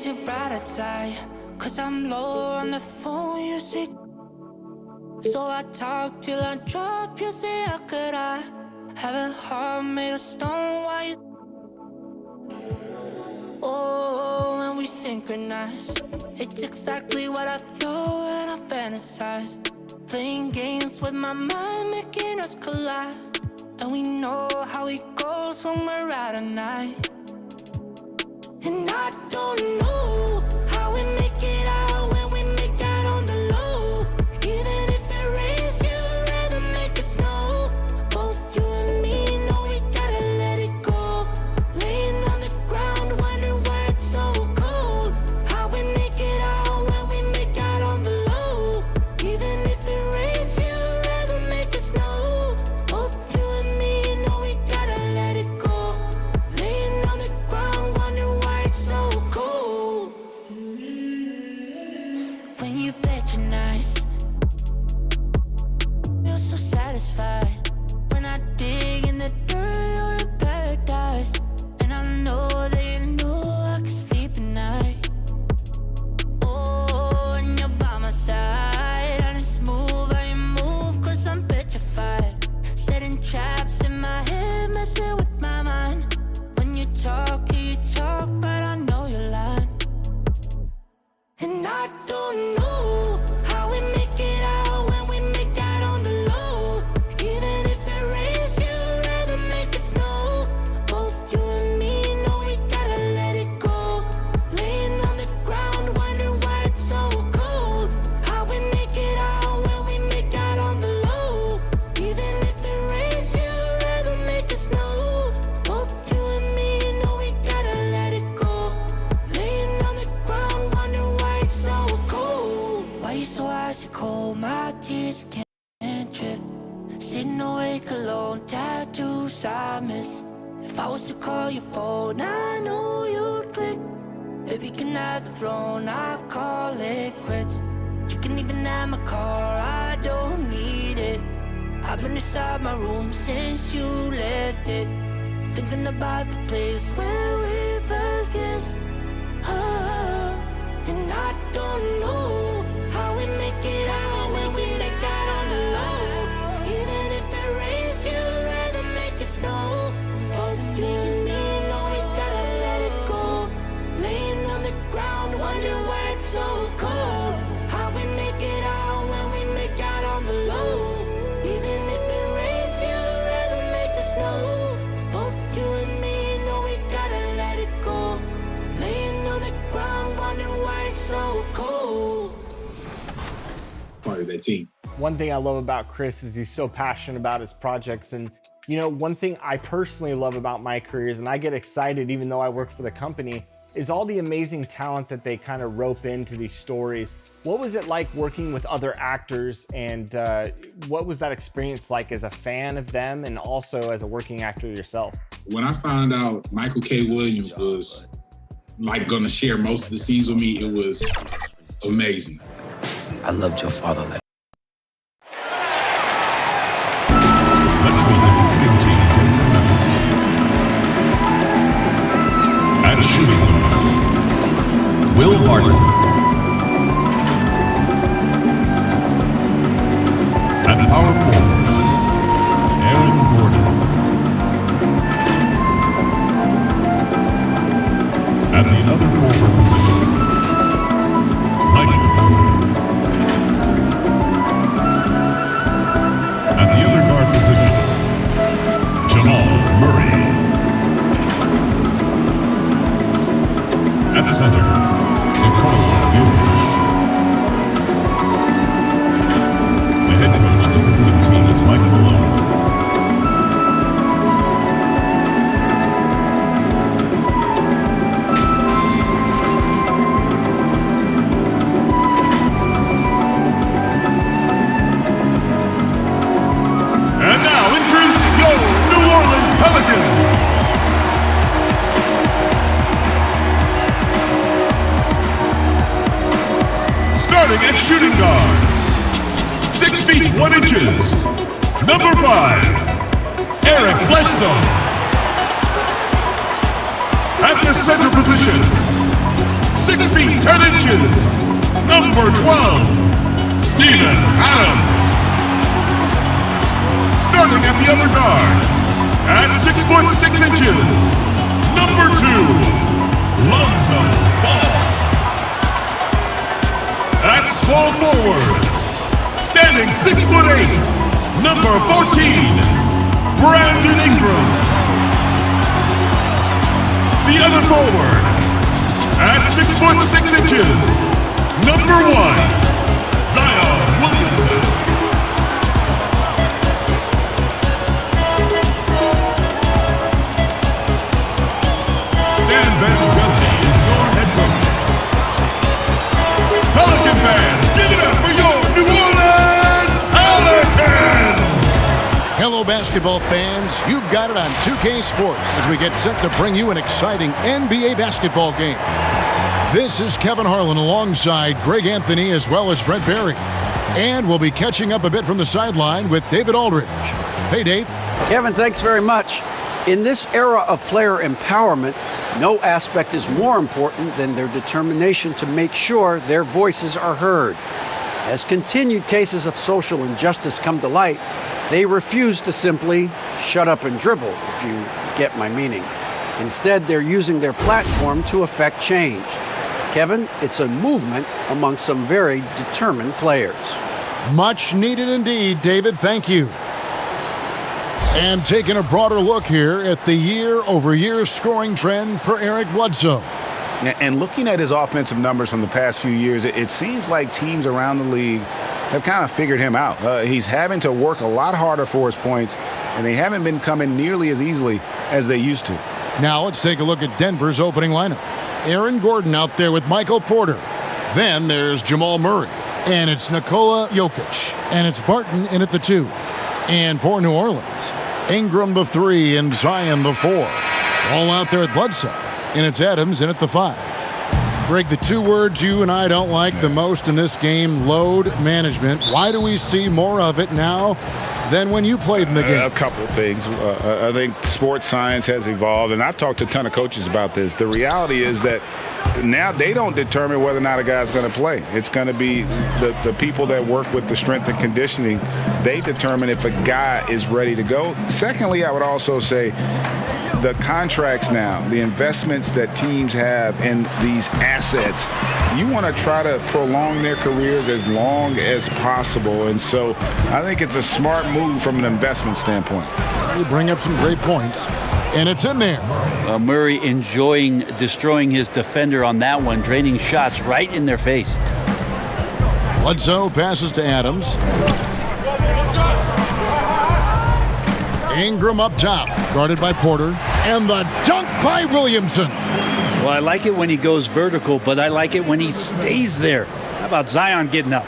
your brighter side, 'cause I'm low on the phone, you say. So I talk till I drop, you say, how could I have a heart made of stone? Why you? Oh, when we synchronize, it's exactly what I thought and I fantasized. Playing games with my mind, making us collide. And we know how it goes when we're out at night. And I don't know how we make it out when we make out on the low. Even if it rains, you'd rather make it snow. Both you and me know we gotta let it go. Laying on the ground, wondering why it's so cold. How we make it out when we make out on the low. Even if it rains, you'd rather make it snow. Both you and me know we gotta let it go. Laying on the ground, wondering why it's so cold. When you patronize, you're so satisfied. When I dig in the dirt, you're in paradise. And I know that you know I can sleep at night. Oh, and you're by my side. And it's smooth how you move, 'cause I'm petrified. Setting traps in my head, messing with my mind. When you talk, but I know you're lying. And I don't know how we make it out when we make out on the low. Even if it rains, you'd rather make it snow. Both you and me know we gotta let it go. Laying on the ground, wondering why it's so cold. How we make it out when we make out on the low. Even if it rains, you'd rather make it snow. Both you and me know we gotta let it go. Laying on the ground, wondering why it's so cold. Why you so icy cold? My tears can't drip. Sitting awake alone, tattoos I miss. If I was to call your phone, I know you'd click. Baby, can I have the throne? I call it quits. You can even have my car, I don't need it. I've been inside my room since you left it, thinking about the place where we first kissed. Oh, and I don't know how we make it out when we make out on the low. Even if it rains, you'd rather make it snow. Both you and me know we gotta let it go. Laying on the ground, wondering why it's so cold. How we make it out when we make out on the low. Even if it rains, you'd rather make it snow. Both you and me know we gotta let it go. Laying on the ground, wondering why it's so cold. Part of that team. One thing I love about Chris is he's so passionate about his projects. And, you know, one thing I personally love about my career is, and I get excited even though I work for the company, is all the amazing talent that they kind of rope into these stories. What was it like working with other actors, and what was that experience like as a fan of them and also as a working actor yourself? When I found out Michael K. Williams was like gonna share most of the scenes with me, it was amazing. I loved your father. Let's go into numbers. And shooting guard, Will Barton. At power forward, Aaron Gordon. At the other forward position, Michael Gordon. At the other guard position, Jamal Murray. At center, Nikola Jokic. The head coach of the visiting team is Mike Malone. And now, introducing your New Orleans Pelicans. Starting at shooting guard, 6 feet 1 inches, number 5, Eric Bledsoe. At the center position, 6 feet 10 inches, number 12, Steven Adams. Starting at the other guard, at 6 foot 6 inches, number 2, Lonzo Ball. At small forward, standing 6 foot 8, number 14, Brandon Ingram. The other forward, at 6 foot 6 inches, number 1, Zion Williamson. Stan Van Gundy is your head coach. Pelican fans, give it up for your New Orleans Pelicans! Hello, basketball fans. You've got it on 2K Sports as we get set to bring you an exciting NBA basketball game. This is Kevin Harlan alongside Greg Anthony as well as Brent Barry. And we'll be catching up a bit from the sideline with David Aldridge. Hey, Dave. Kevin, thanks very much. In this era of player empowerment, no aspect is more important than their determination to make sure their voices are heard. As continued cases of social injustice come to light, they refuse to simply shut up and dribble, if you get my meaning. Instead, they're using their platform to affect change. Kevin, it's a movement among some very determined players. Much needed indeed, David. Thank you. And taking a broader look here at the year-over-year scoring trend for Eric Bledsoe. And looking at his offensive numbers from the past few years, it seems like teams around the league have kind of figured him out. He's having to work a lot harder for his points, and they haven't been coming nearly as easily as they used to. Now let's take a look at Denver's opening lineup. Aaron Gordon out there with Michael Porter. Then there's Jamal Murray. And it's Nikola Jokic. And it's Barton in at the 2. And for New Orleans, Ingram the 3 and Zion the 4. All out there at Bledsoe. And it's Adams in at the 5. Greg, the 2 words you and I don't like the most in this game, load management. Why do we see more of it now than when you played in the game? A couple of things. I think sports science has evolved, and I've talked to a ton of coaches about this. The reality is that now they don't determine whether or not a guy's going to play. It's going to be the people that work with the strength and conditioning. They determine if a guy is ready to go. Secondly, I would also say the contracts now, the investments that teams have in these assets, you want to try to prolong their careers as long as possible. And so I think it's a smart move from an investment standpoint. You bring up some great points. And it's in there. Murray enjoying destroying his defender on that one, draining shots right in their face. Bledsoe passes to Adams. Ingram up top, guarded by Porter. And the dunk by Williamson. Well, I like it when he goes vertical, but I like it when he stays there. How about Zion getting up?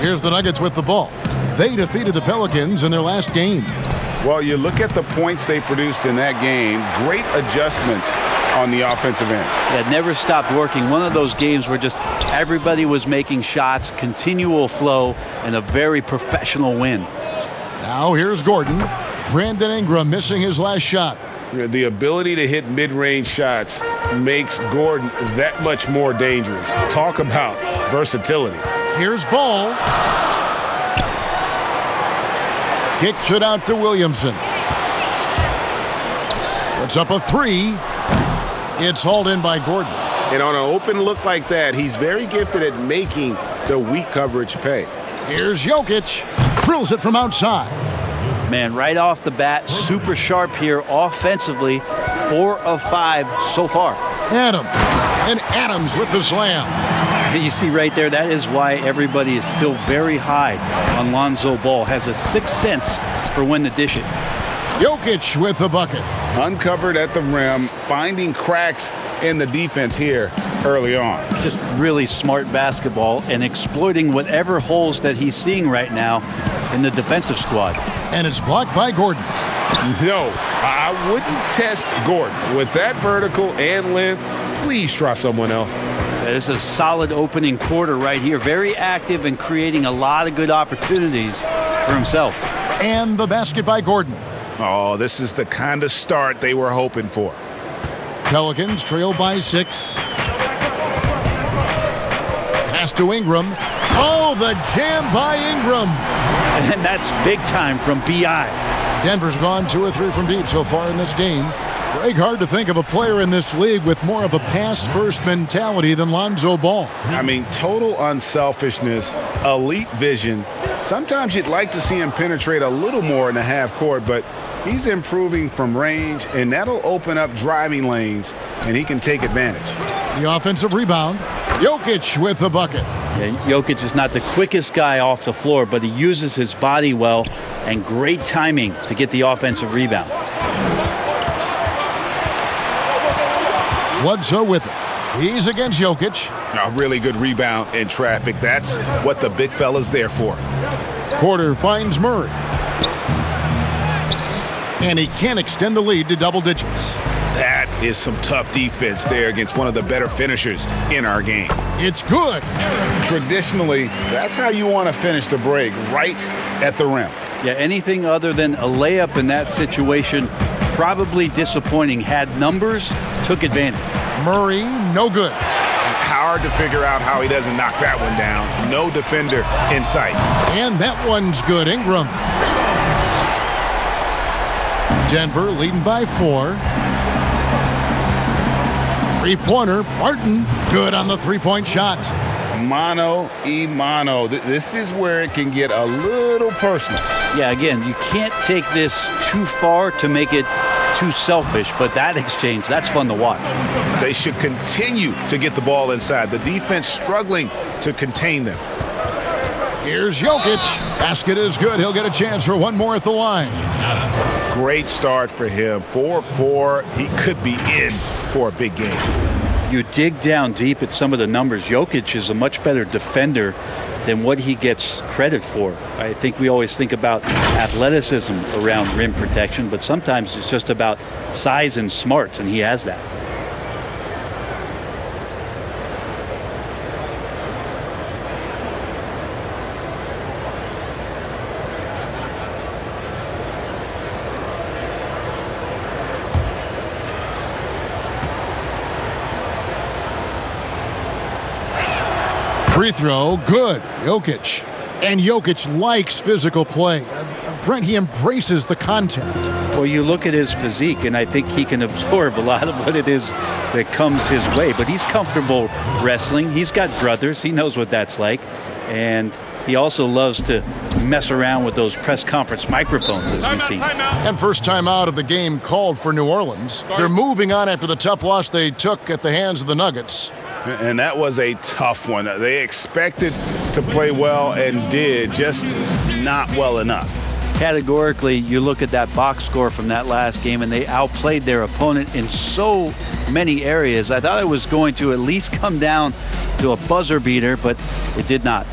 Here's the Nuggets with the ball. They defeated the Pelicans in their last game. Well, you look at the points they produced in that game, great adjustments on the offensive end. That never stopped working. One of those games where just everybody was making shots, continual flow, and a very professional win. Now here's Gordon. Brandon Ingram missing his last shot. The ability to hit mid-range shots makes Gordon that much more dangerous. Talk about versatility. Here's Ball. Kicks it out to Williamson. Puts up a 3. It's hauled in by Gordon. And on an open look like that, he's very gifted at making the weak coverage pay. Here's Jokic. Drills it from outside. Man, right off the bat, super sharp here offensively. 4 of 5 so far. Adams. And Adams with the slam. You see right there, that is why everybody is still very high on Lonzo Ball. Has a sixth sense for when to dish it. Jokic with the bucket. Uncovered at the rim, finding cracks in the defense here early on. Just really smart basketball and exploiting whatever holes that he's seeing right now in the defensive squad. And it's blocked by Gordon. No, I wouldn't test Gordon. With that vertical and length, please try someone else. It's a solid opening quarter right here. Very active and creating a lot of good opportunities for himself. And the basket by Gordon. Oh, this is the kind of start they were hoping for. Pelicans trail by 6. Pass to Ingram. Oh, the jam by Ingram. And that's big time from B.I. Denver's gone 2 or 3 from deep so far in this game. Greg, hard to think of a player in this league with more of a pass-first mentality than Lonzo Ball. I mean, total unselfishness, elite vision. Sometimes you'd like to see him penetrate a little more in the half court, but he's improving from range, and that'll open up driving lanes, and he can take advantage. The offensive rebound. Jokic with the bucket. Yeah, Jokic is not the quickest guy off the floor, but he uses his body well and great timing to get the offensive rebound. Bledsoe with it. He's against Jokic. A really good rebound in traffic. That's what the big fella's there for. Porter finds Murray. And he can't extend the lead to double digits. That is some tough defense there against one of the better finishers in our game. It's good. Traditionally, that's how you want to finish the break, right at the rim. Yeah, anything other than a layup in that situation, probably disappointing. Had numbers, took advantage. Murray, no good. Hard to figure out how he doesn't knock that one down. No defender in sight. And that one's good. Ingram. Denver leading by 4. Three-pointer, Barton, good on the three-point shot. Mano y mano. This is where it can get a little personal. Yeah, again, you can't take this too far to make it too selfish, but that exchange, that's fun to watch. They should continue to get the ball inside. The defense struggling to contain them. Here's Jokic. Basket is good. He'll get a chance for one more at the line. Great start for him. 4-4. He could be in for a big game. You dig down deep at some of the numbers. Jokic is a much better defender than what he gets credit for. I think we always think about athleticism around rim protection, but sometimes it's just about size and smarts, and he has that. Free throw, good. Jokic. And Jokic likes physical play. Brent, he embraces the contact. Well, you look at his physique, and I think he can absorb a lot of what it is that comes his way. But he's comfortable wrestling. He's got brothers. He knows what that's like. And he also loves to mess around with those press conference microphones, as we've seen. And first time out of the game called for New Orleans. They're moving on after the tough loss they took at the hands of the Nuggets. And that was a tough one. They expected to play well and did, just not well enough. Categorically, you look at that box score from that last game, and they outplayed their opponent in so many areas. I thought it was going to at least come down to a buzzer beater, but it did not.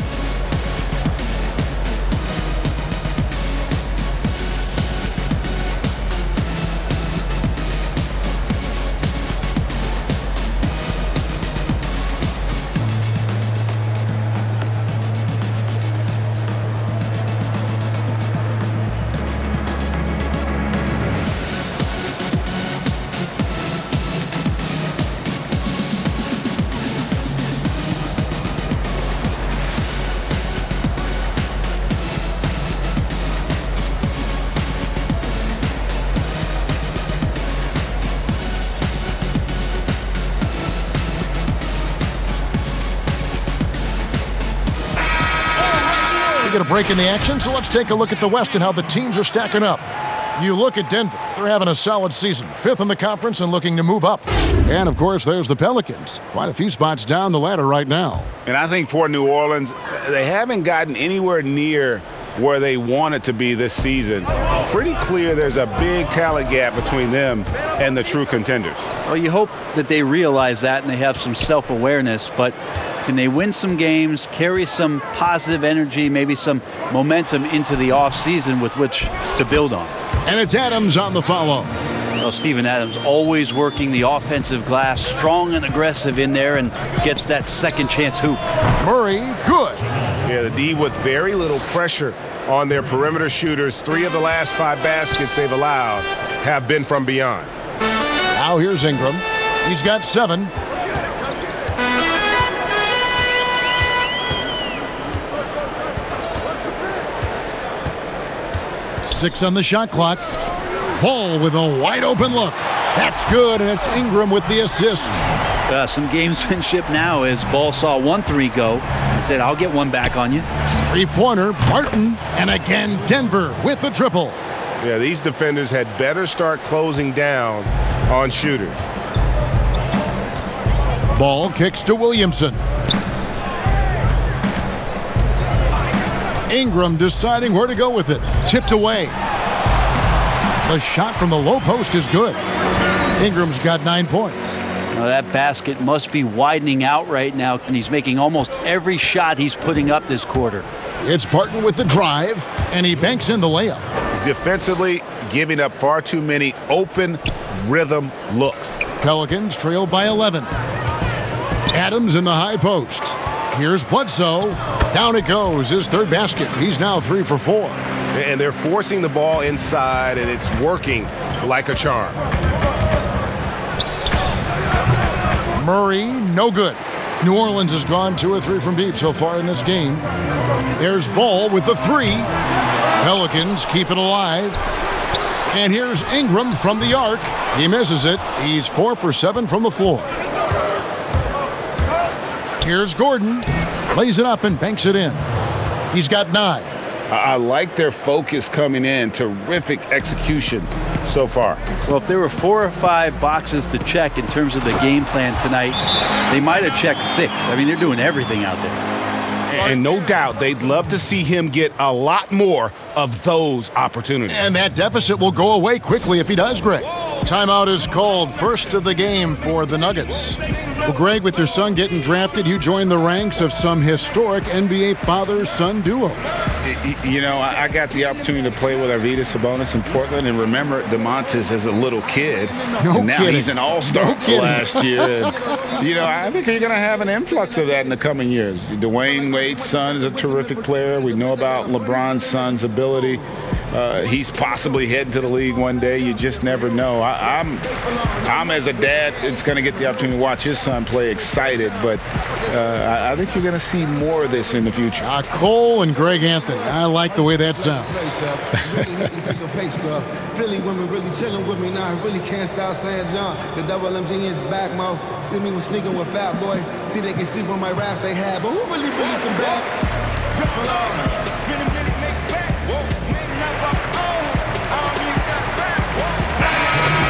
Get a break in the action, so let's take a look at the West and how the teams are stacking up. You look at Denver. They're having a solid season. 5th in the conference and looking to move up. And, of course, there's the Pelicans. Quite a few spots down the ladder right now. And I think for New Orleans, they haven't gotten anywhere near where they wanted to be this season. Pretty clear there's a big talent gap between them and the true contenders. Well, you hope that they realize that and they have some self-awareness, but can they win some games, carry some positive energy, maybe some momentum into the offseason with which to build on? And it's Adams on the follow. Well, Steven Adams always working the offensive glass, strong and aggressive in there, and gets that second chance hoop. Murray, good. Yeah, the D with very little pressure on their perimeter shooters. 3 of the last 5 baskets they've allowed have been from beyond. Now here's Ingram. He's got 7. 6 on the shot clock. Ball with a wide open look. That's good, and it's Ingram with the assist. Some gamesmanship now as Ball saw 1 3 go and said, I'll get one back on you. Three-pointer, Barton, and again Denver with the triple. Yeah, these defenders had better start closing down on shooters. Ball kicks to Williamson. Ingram deciding where to go with it. Tipped away. The shot from the low post is good. Ingram's got 9 points. Now that basket must be widening out right now, and he's making almost every shot he's putting up this quarter. It's Barton with the drive, and he banks in the layup. Defensively, giving up far too many open rhythm looks. Pelicans trail by 11. Adams in the high post. Here's Bledsoe. Down it goes, his third basket. He's now 3 for 4. And they're forcing the ball inside, and it's working like a charm. Murray, no good. New Orleans has gone 2 or 3 from deep so far in this game. There's Ball with the 3. Pelicans keep it alive. And here's Ingram from the arc. He misses it. He's 4 for 7 from the floor. Here's Gordon. Plays it up and banks it in. He's got 9. I like their focus coming in. Terrific execution so far. Well, if there were 4 or 5 boxes to check in terms of the game plan tonight, they might have checked 6. I mean, they're doing everything out there. And no doubt they'd love to see him get a lot more of those opportunities. And that deficit will go away quickly if he does, Greg. Timeout is called. First of the game for the Nuggets. Well, Greg, with your son getting drafted, you joined the ranks of some historic NBA father-son duos. You know, I got the opportunity to play with Arvydas Sabonis in Portland, and remember DeMontis as a little kid. No now kidding. He's an all-star No last year. And, you know, I think you're going to have an influx of that in the coming years. Dwayne Wade's son is a terrific player. We know about LeBron's son's ability. He's possibly heading to the league one day. You just never know. I'm as a dad, it's going to get the opportunity to watch his son play excited, but I think you're going to see more of this in the future. Cole and Greg Anthony. I like the way that sounds. Philly women really chilling with me now. I really can't stop saying John. The double MG is back, Mo. See me with sneaking with Fat Boy. See they can sleep on my raps they had, but who really can back? Spin a minute, make back.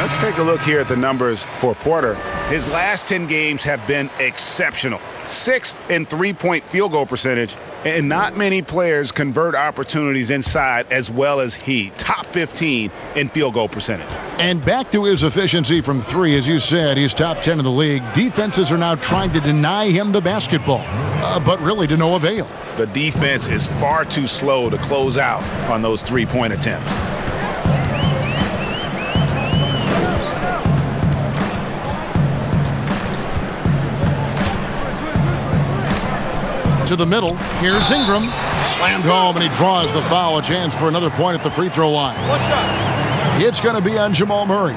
Let's take a look here at the numbers for Porter. His last 10 games have been exceptional. 6th in three-point field goal percentage, and not many players convert opportunities inside as well as he. Top 15 in field goal percentage. And back to his efficiency from 3, as you said, he's top 10 in the league. Defenses are now trying to deny him the basketball, but really to no avail. The defense is far too slow to close out on those three-point attempts. To the middle, here's Ingram. Slammed home, and he draws the foul. A chance for another point at the free throw line. It's going to be on Jamal Murray.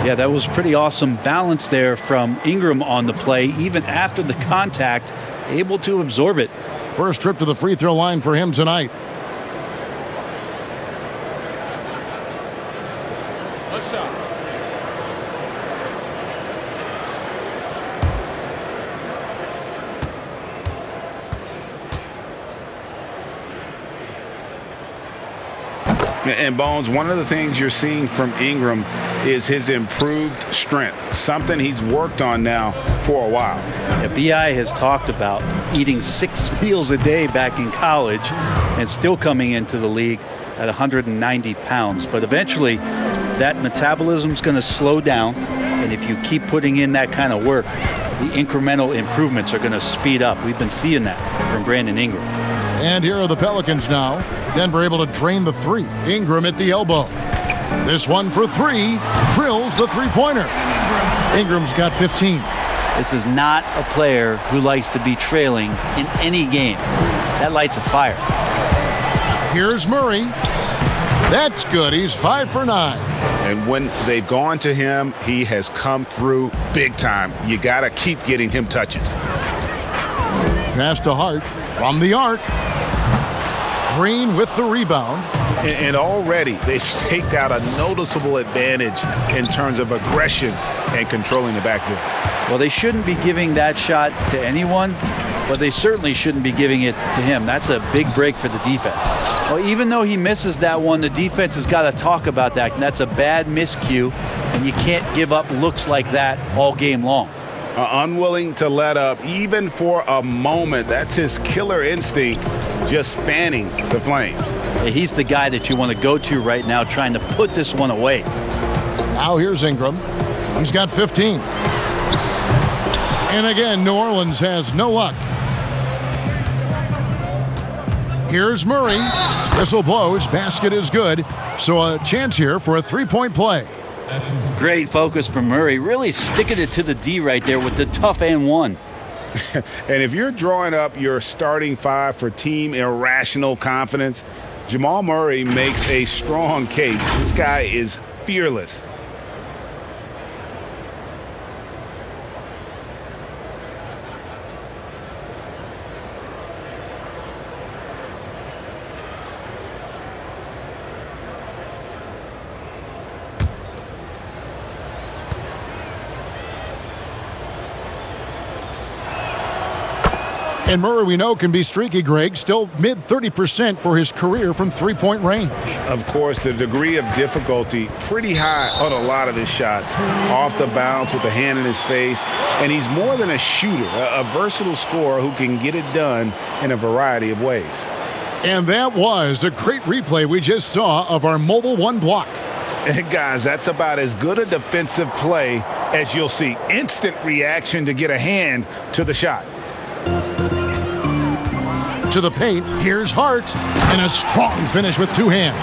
Yeah, that was pretty awesome balance there from Ingram on the play, even after the contact, able to absorb it. First trip to the free throw line for him tonight. What's up? And Bones, one of the things you're seeing from Ingram is his improved strength, something he's worked on now for a while. Yeah, B.I. has talked about eating 6 meals a day back in college and still coming into the league at 190 pounds. But eventually, that metabolism's going to slow down, and if you keep putting in that kind of work, the incremental improvements are going to speed up. We've been seeing that from Brandon Ingram. And here are the Pelicans now. Denver able to drain the 3. Ingram at the elbow. This one for 3. Drills the three-pointer. Ingram's got 15. This is not a player who likes to be trailing in any game. That lights a fire. Here's Murray. That's good. He's 5 for 9. And when they've gone to him, he has come through big time. You got to keep getting him touches. Pass to Hart from the arc. Green with the rebound. And already they've staked out a noticeable advantage in terms of aggression and controlling the backboard. Well, they shouldn't be giving that shot to anyone, but they certainly shouldn't be giving it to him. That's a big break for the defense. Well, even though he misses that one, the defense has got to talk about that. And that's a bad miscue, and you can't give up looks like that all game long. Unwilling to let up, even for a moment. That's his killer instinct, just fanning the flames. He's the guy that you want to go to right now, trying to put this one away. Now here's Ingram. He's got 15. And again, New Orleans has no luck. Here's Murray. Whistle blows. Basket is good. So a chance here for a three-point play. Great focus from Murray. Really sticking it to the D right there with the tough and one. And if you're drawing up your starting five for team irrational confidence, Jamal Murray makes a strong case. This guy is fearless. And Murray, we know, can be streaky, Greg. Still mid 30% for his career from three-point range. Of course, the degree of difficulty pretty high on a lot of his shots. Off the bounce with a hand in his face. And he's more than a shooter, a versatile scorer who can get it done in a variety of ways. And that was a great replay we just saw of our Mobile One block. And guys, that's about as good a defensive play as you'll see. Instant reaction to get a hand to the shot. To the paint, here's Hart, and a strong finish with two hands.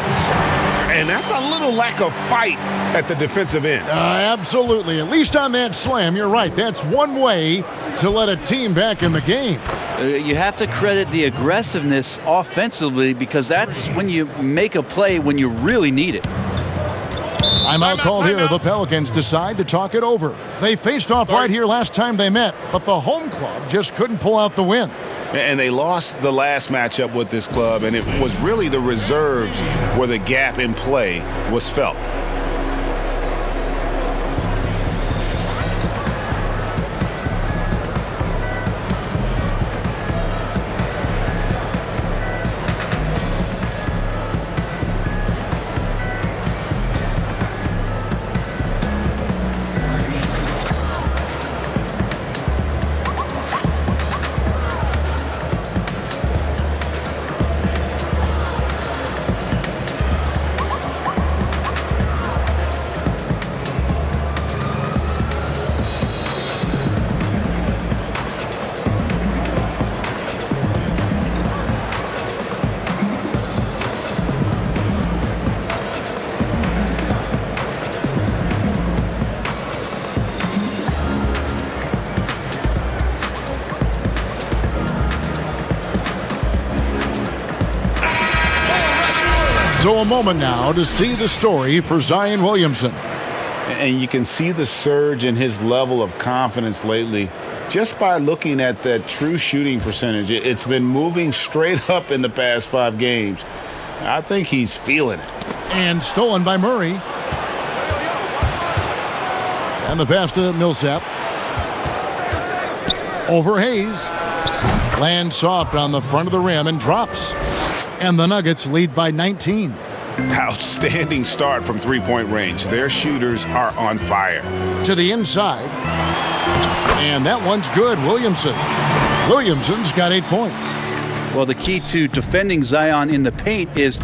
And that's a little lack of fight at the defensive end. Absolutely. At least on that slam, you're right. That's one way to let a team back in the game. You have to credit the aggressiveness offensively, because that's when you make a play when you really need it. Timeout called here. The Pelicans decide to talk it over. They faced off right here last time they met, but the home club just couldn't pull out the win. And they lost the last matchup with this club, and it was really the reserves where the gap in play was felt. So a moment now to see the story for Zion Williamson. And you can see the surge in his level of confidence lately just by looking at that true shooting percentage. It's been moving straight up in the past 5 games. I think he's feeling it. And stolen by Murray. And the pass to Millsap. Over Hayes. Lands soft on the front of the rim and drops. And the Nuggets lead by 19. Outstanding start from three-point range. Their shooters are on fire. To the inside. And that one's good. Williamson's got 8 points. Well, the key to defending Zion in the paint is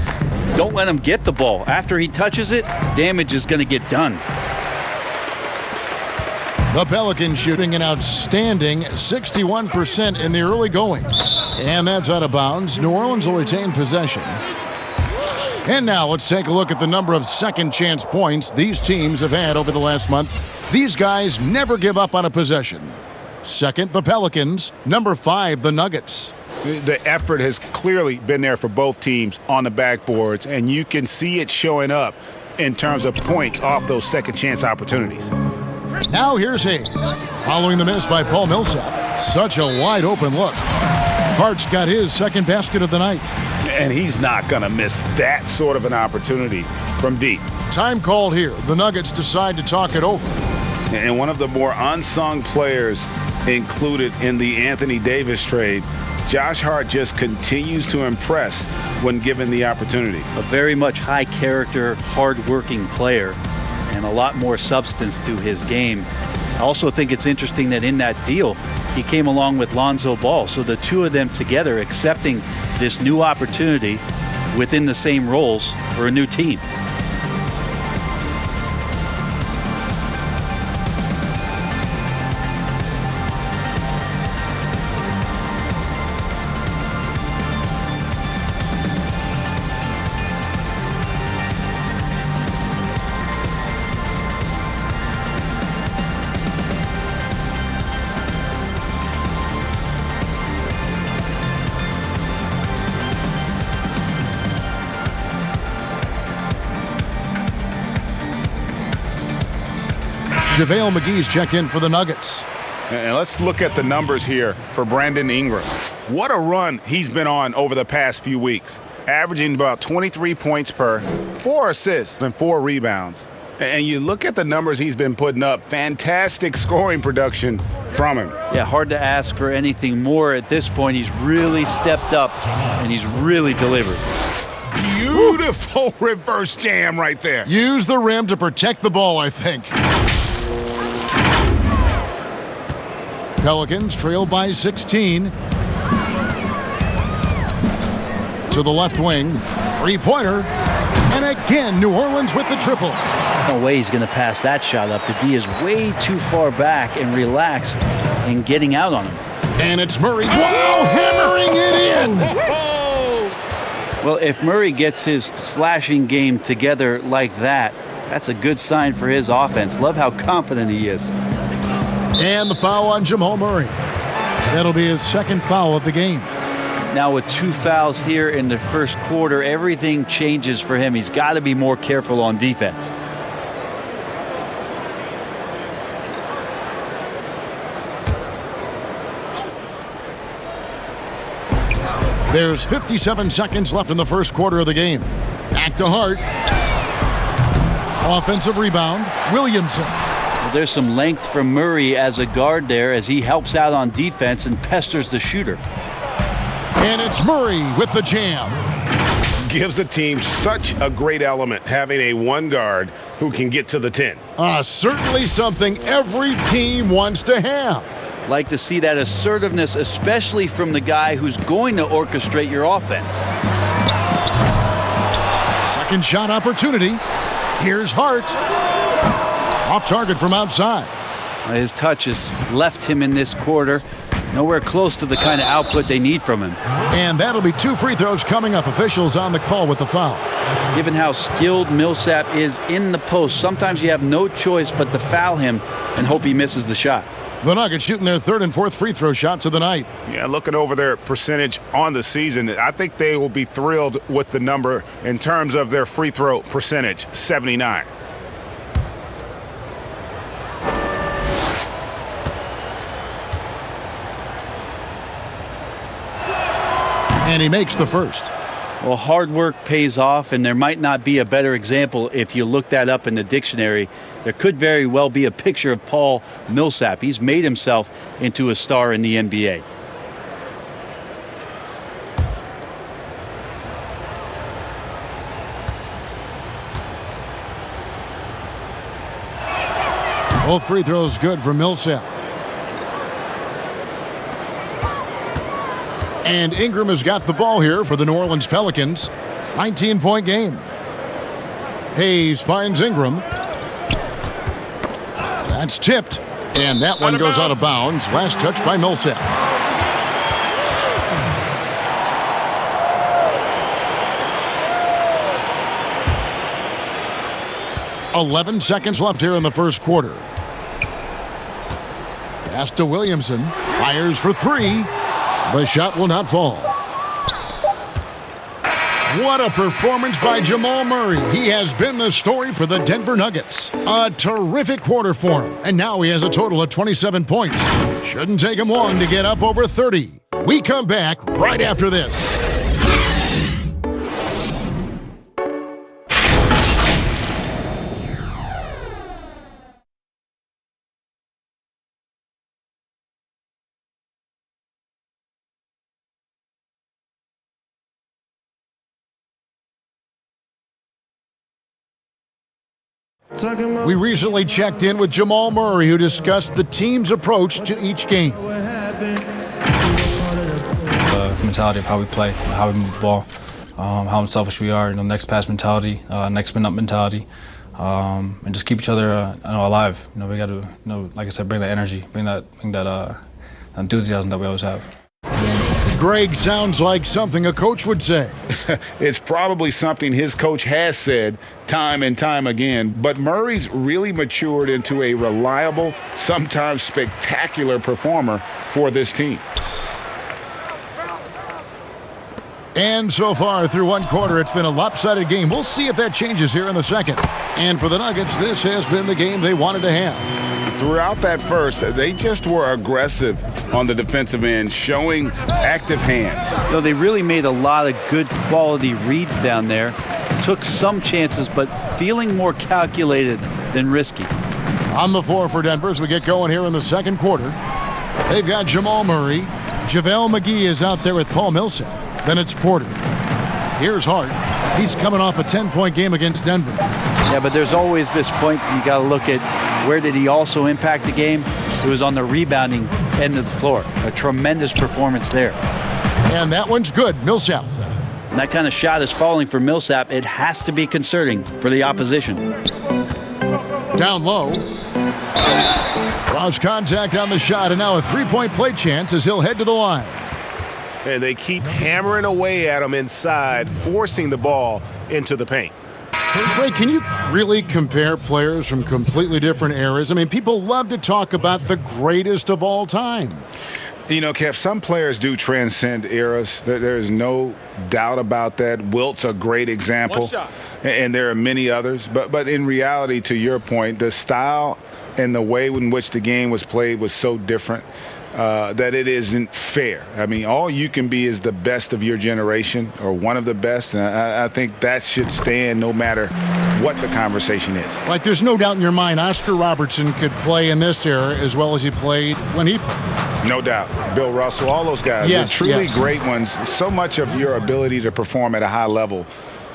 don't let him get the ball. After he touches it, damage is going to get done. The Pelicans shooting an outstanding 61% in the early goings. And that's out of bounds. New Orleans will retain possession. And now let's take a look at the number of second chance points these teams have had over the last month. These guys never give up on a possession. Second, the Pelicans. Number 5, the Nuggets. The effort has clearly been there for both teams on the backboards, and you can see it showing up in terms of points off those second chance opportunities. Now here's Hayes. Following the miss by Paul Millsap. Such a wide open look. Hart's got his second basket of the night. And he's not going to miss that sort of an opportunity from deep. Time called here. The Nuggets decide to talk it over. And one of the more unsung players included in the Anthony Davis trade, Josh Hart just continues to impress when given the opportunity. A very much high-character, hard-working player, and a lot more substance to his game. I also think it's interesting that in that deal, he came along with Lonzo Ball. So the two of them together accepting this new opportunity within the same roles for a new team. JaVale McGee's checked in for the Nuggets. And let's look at the numbers here for Brandon Ingram. What a run he's been on over the past few weeks, averaging about 23 points per, 4 assists and 4 rebounds. And you look at the numbers he's been putting up, fantastic scoring production from him. Yeah, hard to ask for anything more at this point. He's really stepped up, and he's really delivered. Beautiful reverse jam right there. Use the rim to protect the ball, I think. Pelicans trail by 16. To the left wing, three-pointer, and again New Orleans with the triple. No way he's going to pass that shot up. The D is way too far back and relaxed in getting out on him. And it's Murray. Wow, hammering it in! Well, if Murray gets his slashing game together like that, that's a good sign for his offense. Love how confident he is. And the foul on Jamal Murray. That'll be his second foul of the game. Now with 2 fouls here in the first quarter, everything changes for him. He's got to be more careful on defense. There's 57 seconds left in the first quarter of the game. Back to Hart. Offensive rebound, Williamson. Well, there's some length from Murray as a guard there as he helps out on defense and pesters the shooter. And it's Murray with the jam. Gives the team such a great element having a one guard who can get to the 10. Certainly something every team wants to have. Like to see that assertiveness, especially from the guy who's going to orchestrate your offense. Second shot opportunity. Here's Hart. Off target from outside. His touch has left him in this quarter. Nowhere close to the kind of output they need from him. And that'll be 2 free throws coming up. Officials on the call with the foul. Given how skilled Millsap is in the post, sometimes you have no choice but to foul him and hope he misses the shot. The Nuggets shooting their 3rd and 4th free throw shots of the night. Yeah, looking over their percentage on the season, I think they will be thrilled with the number in terms of their free throw percentage, 79. And he makes the first. Well, hard work pays off, and there might not be a better example if you look that up in the dictionary. There could very well be a picture of Paul Millsap. He's made himself into a star in the NBA. Both free throws good for Millsap. And Ingram has got the ball here for the New Orleans Pelicans. 19-point game. Hayes finds Ingram. That's tipped. And that one goes out of bounds. Last touch by Millsap. "11 seconds left here in the first quarter. Pass to Williamson. Fires for 3. The shot will not fall. What a performance by Jamal Murray. He has been the story for the Denver Nuggets. A terrific quarter for him. And now he has a total of 27 points. Shouldn't take him long to get up over 30. We come back right after this. We recently checked in with Jamal Murray, who discussed the team's approach to each game. The mentality of how we play, how we move the ball, how unselfish we are, next pass mentality, next spin up mentality, and just keep each other alive. We got to, like I said, bring that energy, bring that enthusiasm that we always have. Greg sounds like something a coach would say. It's probably something his coach has said time and time again, but Murray's really matured into a reliable, sometimes spectacular performer for this team. And so far through one quarter, it's been a lopsided game. We'll see if that changes here in the second. And for the Nuggets, this has been the game they wanted to have. Throughout that first, they just were aggressive on the defensive end, showing active hands. They really made a lot of good quality reads down there. Took some chances, but feeling more calculated than risky. On the floor for Denver as we get going here in the second quarter. They've got Jamal Murray. JaVale McGee is out there with Paul Millsap. Then it's Porter. Here's Hart. He's coming off a 10-point game against Denver. Yeah, but there's always this point you got to look at where did he also impact the game? It was on the rebounding end of the floor. A tremendous performance there. And that one's good. Millsap. And that kind of shot is falling for Millsap. It has to be concerning for the opposition. Down low. Draws contact on the shot, and now a three-point play chance as he'll head to the line. And they keep hammering away at him inside, forcing the ball into the paint. Greg, can you really compare players from completely different eras? I mean, people love to talk about the greatest of all time. Kev, some players do transcend eras. There's no doubt about that. Wilt's a great example, and there are many others. But in reality, to your point, the style and the way in which the game was played was so different that it isn't fair. I mean, all you can be is the best of your generation or one of the best, and I think that should stand no matter what the conversation is. Like, there's no doubt in your mind Oscar Robertson could play in this era as well as he played when he played. No doubt. Bill Russell, all those guys. Yes, They're truly yes. great ones. So much of your ability to perform at a high level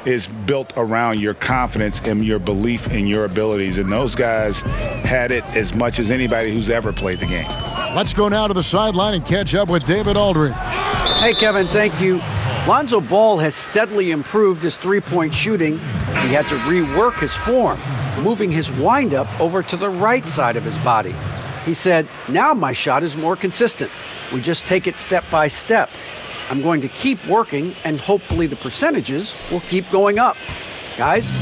is built around your confidence and your belief in your abilities. And those guys had it as much as anybody who's ever played the game. Let's go now to the sideline and catch up with David Aldridge. Hey, Kevin, thank you. Lonzo Ball has steadily improved his three-point shooting. He had to rework his form, moving his windup over to the right side of his body. He said, "Now my shot is more consistent. We just take it step by step. I'm going to keep working, and hopefully the percentages will keep going up." Guys?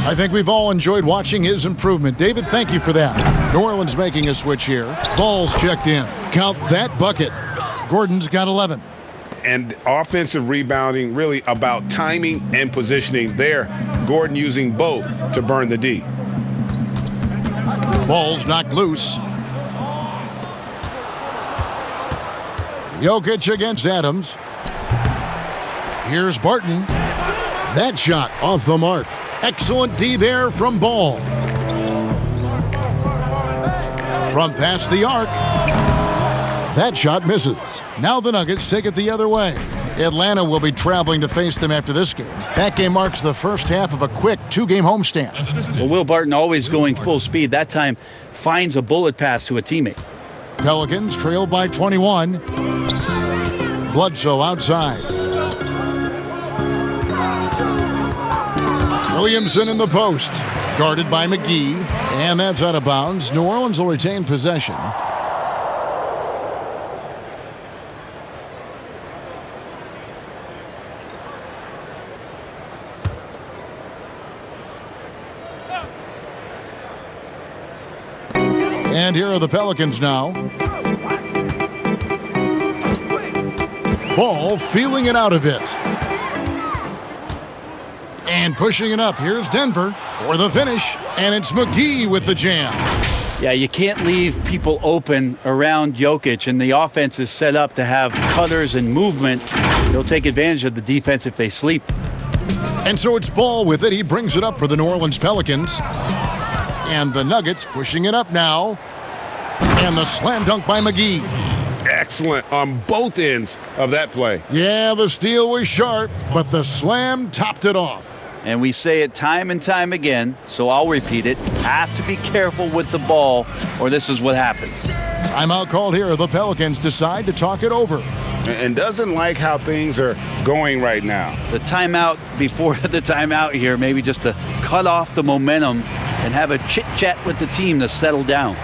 I think we've all enjoyed watching his improvement. David, thank you for that. New Orleans making a switch here. Ball's checked in. Count that bucket. Gordon's got 11. And offensive rebounding really about timing and positioning there. Gordon using both to burn the D. Ball's knocked loose. Jokic against Adams. Here's Barton. That shot off the mark. Excellent D there from Ball. From past the arc. That shot misses. Now the Nuggets take it the other way. Atlanta will be traveling to face them after this game. That game marks the first half of a quick two-game homestand. Well, Will Barton always going full speed. That time finds a bullet pass to a teammate. Pelicans trail by 21. Bledsoe outside. Williamson in the post. Guarded by McGee. And that's out of bounds. New Orleans will retain possession. And here are the Pelicans now. Ball feeling it out a bit. And pushing it up. Here's Denver for the finish. And it's McGee with the jam. Yeah, you can't leave people open around Jokic, and the offense is set up to have cutters and movement. They'll take advantage of the defense if they sleep. And so it's Ball with it. He brings it up for the New Orleans Pelicans. And the Nuggets pushing it up now. And the slam dunk by McGee. Excellent on both ends of that play. Yeah, the steal was sharp, but the slam topped it off. And we say it time and time again, so I'll repeat it. Have to be careful with the ball, or this is what happens. Timeout called here. The Pelicans decide to talk it over. And doesn't like how things are going right now. The timeout before the timeout here, maybe just to cut off the momentum and have a chit-chat with the team to settle down.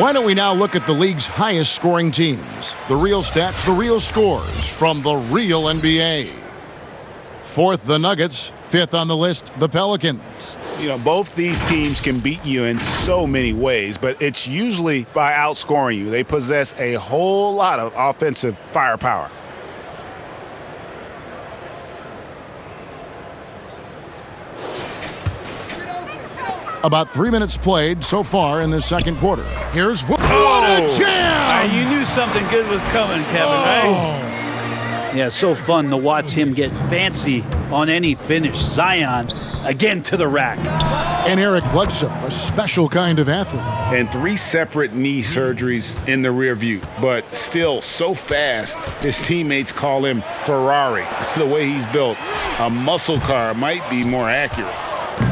Why don't we now look at the league's highest scoring teams? The real stats, the real scores from the real NBA. Fourth, the Nuggets. Fifth on the list, the Pelicans. You know, both these teams can beat you in so many ways, but it's usually by outscoring you. They possess a whole lot of offensive firepower. About 3 minutes played so far in the second quarter. Here's what a jam! You knew something good was coming, Kevin, right? Yeah, so fun to watch him get fancy on any finish. Zion, again to the rack. And Eric Bledsoe, a special kind of athlete. And 3 separate knee surgeries in the rear view, but still so fast, his teammates call him Ferrari. The way he's built, a muscle car might be more accurate.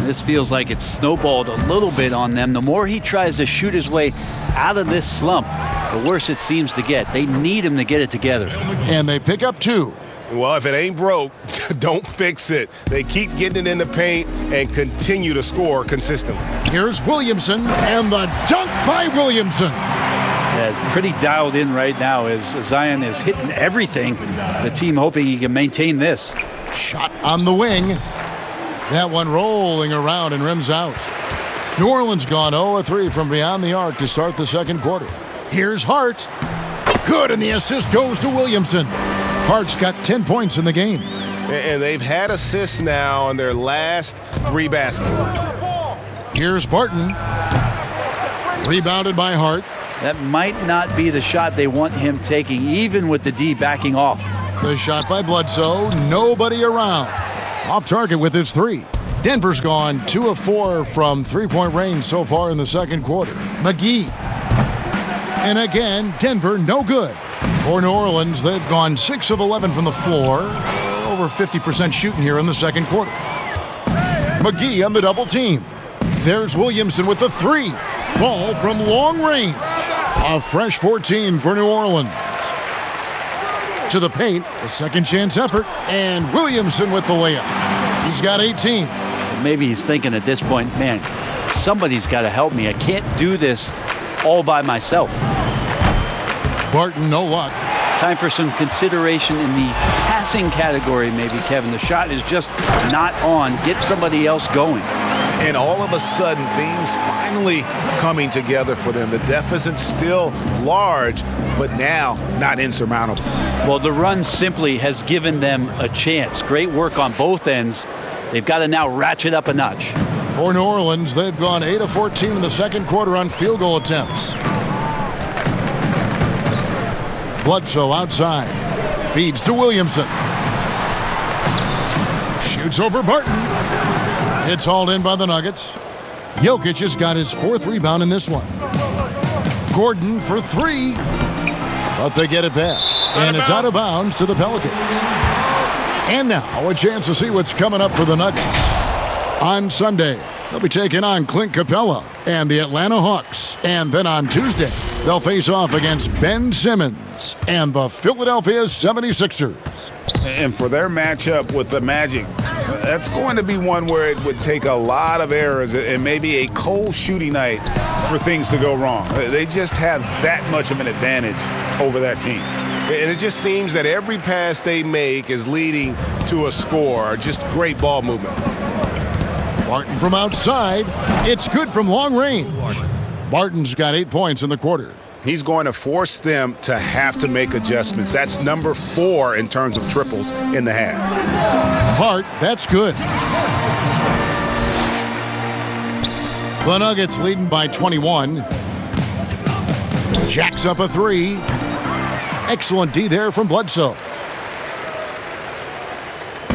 This feels like it's snowballed a little bit on them. The more he tries to shoot his way out of this slump, the worse it seems to get. They need him to get it together. And they pick up 2. Well, if it ain't broke, don't fix it. They keep getting it in the paint and continue to score consistently. Here's Williamson and the dunk by Williamson. Yeah, pretty dialed in right now as Zion is hitting everything. The team hoping he can maintain this. Shot on the wing. That one rolling around and rims out. New Orleans gone 0-3 from beyond the arc to start the second quarter. Here's Hart. Good, and the assist goes to Williamson. Hart's got 10 points in the game. And they've had assists now on their last 3 baskets. Here's Barton. Rebounded by Hart. That might not be the shot they want him taking, even with the D backing off. The shot by Bledsoe. Nobody around. Off target with his 3. Denver's gone 2 of 4 from three-point range so far in the second quarter. McGee. And again, Denver no good. For New Orleans, they've gone 6 of 11 from the floor. Over 50% shooting here in the second quarter. McGee on the double team. There's Williamson with the 3. Ball from long range. A fresh 14 for New Orleans. To the paint, a second chance effort, and Williamson with the layup. He's got 18. Maybe he's thinking at this point, man, somebody's got to help me. I can't do this all by myself. Barton, no luck. Time for some consideration in the passing category, maybe, Kevin. The shot is just not on. Get somebody else going. And all of a sudden, things finally coming together for them. The deficit's still large, but now not insurmountable. Well, the run simply has given them a chance. Great work on both ends. They've got to now ratchet up a notch. For New Orleans, they've gone 8 of 14 in the second quarter on field goal attempts. Bledsoe outside. Feeds to Williamson. Shoots over Barton. It's hauled in by the Nuggets. Jokic has got his 4th rebound in this one. Gordon for 3. But they get it back. And it's out of bounds to the Pelicans. And now a chance to see what's coming up for the Nuggets. On Sunday, they'll be taking on Clint Capella and the Atlanta Hawks. And then on Tuesday, they'll face off against Ben Simmons and the Philadelphia 76ers. And for their matchup with the Magic, that's going to be one where it would take a lot of errors and maybe a cold shooting night for things to go wrong. They just have that much of an advantage over that team. And it just seems that every pass they make is leading to a score, just great ball movement. Barton from outside. It's good from long range. Barton's got 8 points in the quarter. He's going to force them to have to make adjustments. That's number 4 in terms of triples in the half. Hart, that's good. The Nuggets leading by 21. Jacks up a 3. Excellent D there from Bledsoe.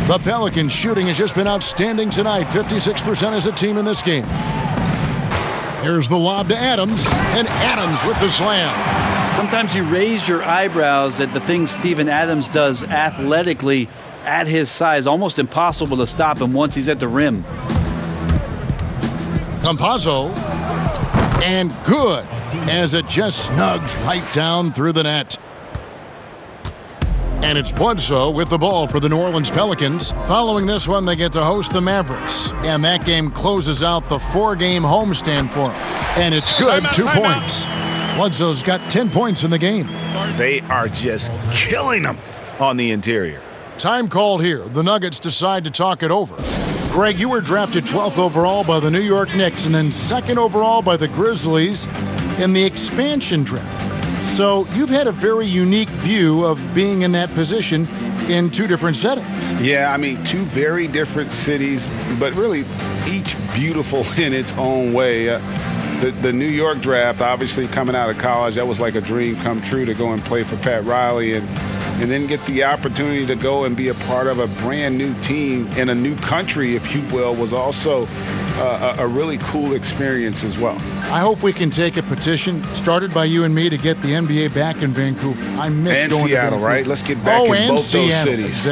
The Pelicans shooting has just been outstanding tonight. 56% as a team in this game. Here's the lob to Adams, and Adams with the slam. Sometimes you raise your eyebrows at the things Steven Adams does athletically at his size. Almost impossible to stop him once he's at the rim. Campazzo, and good, as it just snugs right down through the net. And it's Bledsoe with the ball for the New Orleans Pelicans. Following this one, they get to host the Mavericks. And that game closes out the 4-game homestand for them. And it's good, 2 points. Bledsoe's got 10 points in the game. They are just killing them on the interior. Time called here. The Nuggets decide to talk it over. Greg, you were drafted 12th overall by the New York Knicks and then 2nd overall by the Grizzlies in the expansion draft. So you've had a very unique view of being in that position in 2 different settings. Yeah, I mean, 2 very different cities, but really each beautiful in its own way. The New York draft, obviously coming out of college, that was like a dream come true to go and play for Pat Riley and then get the opportunity to go and be a part of a brand new team in a new country, if you will, was also a really cool experience as well. I hope we can take a petition started by you and me to get the NBA back in Vancouver. I miss and going Seattle, to right? Let's get back in both Seattle. those cities.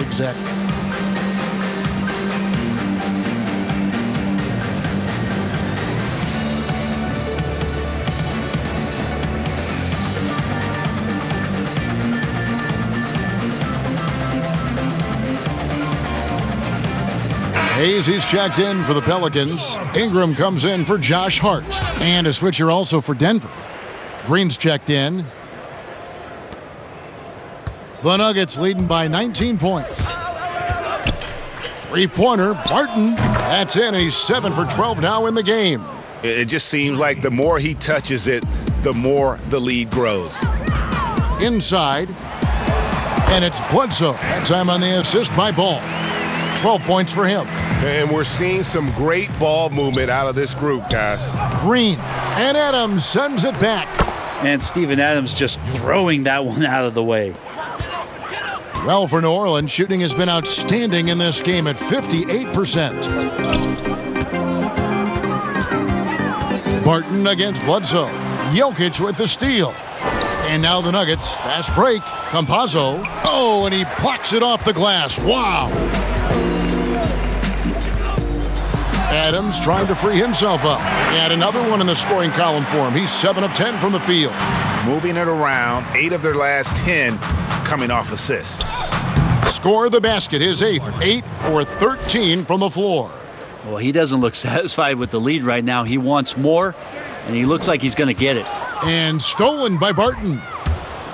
Exactly. Hayes, he's checked in for the Pelicans. Ingram comes in for Josh Hart. And a switcher also for Denver. Green's checked in. The Nuggets leading by 19 points. 3-pointer, Barton. That's in. He's 7 for 12 now in the game. It just seems like the more he touches it, the more the lead grows. Inside. And it's Bledsoe. That time on the assist by Ball. 12 points for him. And we're seeing some great ball movement out of this group, guys. Green. And Adams sends it back. And Steven Adams just throwing that one out of the way. Well, for New Orleans, shooting has been outstanding in this game at 58%. Barton against Bledsoe. Jokic with the steal. And now the Nuggets. Fast break. Campazzo. Oh, and he plucks it off the glass. Wow. Adams trying to free himself up. And another one in the scoring column for him. He's 7 of 10 from the field. Moving it around, 8 of their last 10 coming off assists. Score the basket, his 8th. 8 for 13 from the floor. Well, he doesn't look satisfied with the lead right now. He wants more, and he looks like he's going to get it. And stolen by Barton.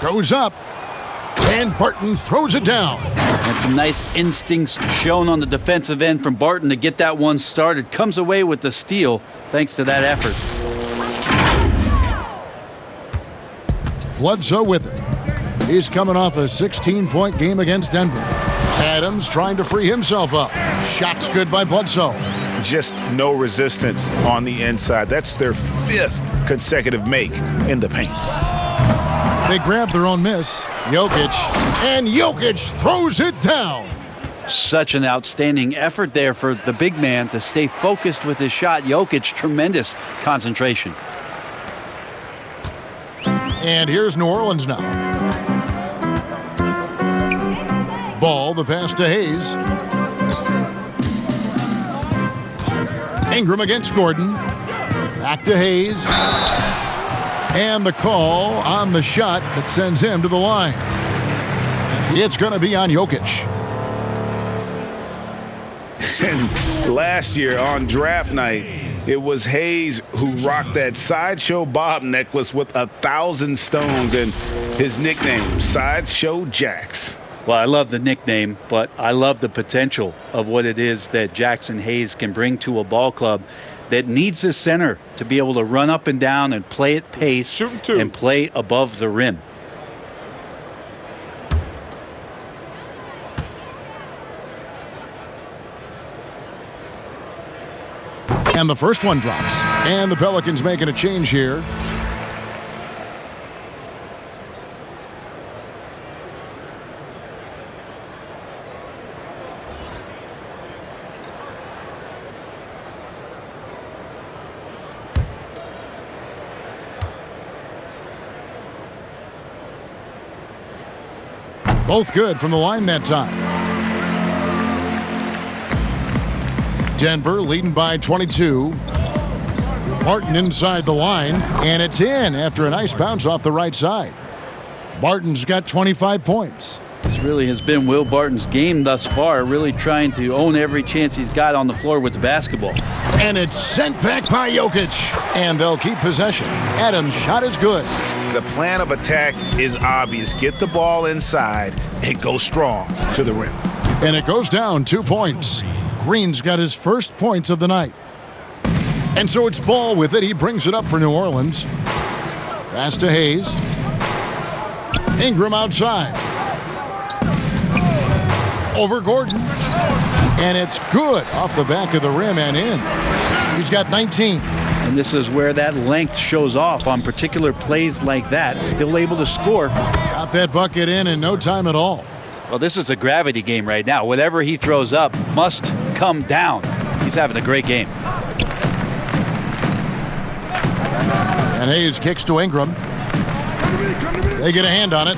Goes up. And Barton throws it down. And some nice instincts shown on the defensive end from Barton to get that one started. Comes away with the steal thanks to that effort. Bledsoe with it. He's coming off a 16-point game against Denver. Adams trying to free himself up. Shots good by Bledsoe. Just no resistance on the inside. That's their 5th consecutive make in the paint. They grab their own miss. Jokic. And Jokic throws it down. Such an outstanding effort there for the big man to stay focused with his shot. Jokic, tremendous concentration. And here's New Orleans now. Ball, the pass to Hayes. Ingram against Gordon. Back to Hayes. And the call on the shot that sends him to the line. It's going to be on Jokic. And last year on draft night, it was Hayes who rocked that Sideshow Bob necklace with 1,000 stones and his nickname, Sideshow Jax. Well, I love the nickname, but I love the potential of what it is that Jackson Hayes can bring to a ball club that needs a center to be able to run up and down and play at pace and play above the rim. And the first one drops. And the Pelicans making a change here. Both good from the line that time. Denver leading by 22. Barton inside the line, and it's in after a nice bounce off the right side. Barton's got 25 points. This really has been Will Barton's game thus far, really trying to own every chance he's got on the floor with the basketball. And it's sent back by Jokic, and they'll keep possession. Adams' shot is good. The plan of attack is obvious. Get the ball inside and go strong to the rim. And it goes down 2 points. Green's got his first points of the night. And so it's Ball with it. He brings it up for New Orleans. Pass to Hayes. Ingram outside. Over Gordon. And it's good off the back of the rim and in. He's got 19. And this is where that length shows off on particular plays like that. Still able to score. Got that bucket in no time at all. Well, this is a gravity game right now. Whatever he throws up must come down. He's having a great game. And Hayes kicks to Ingram. They get a hand on it.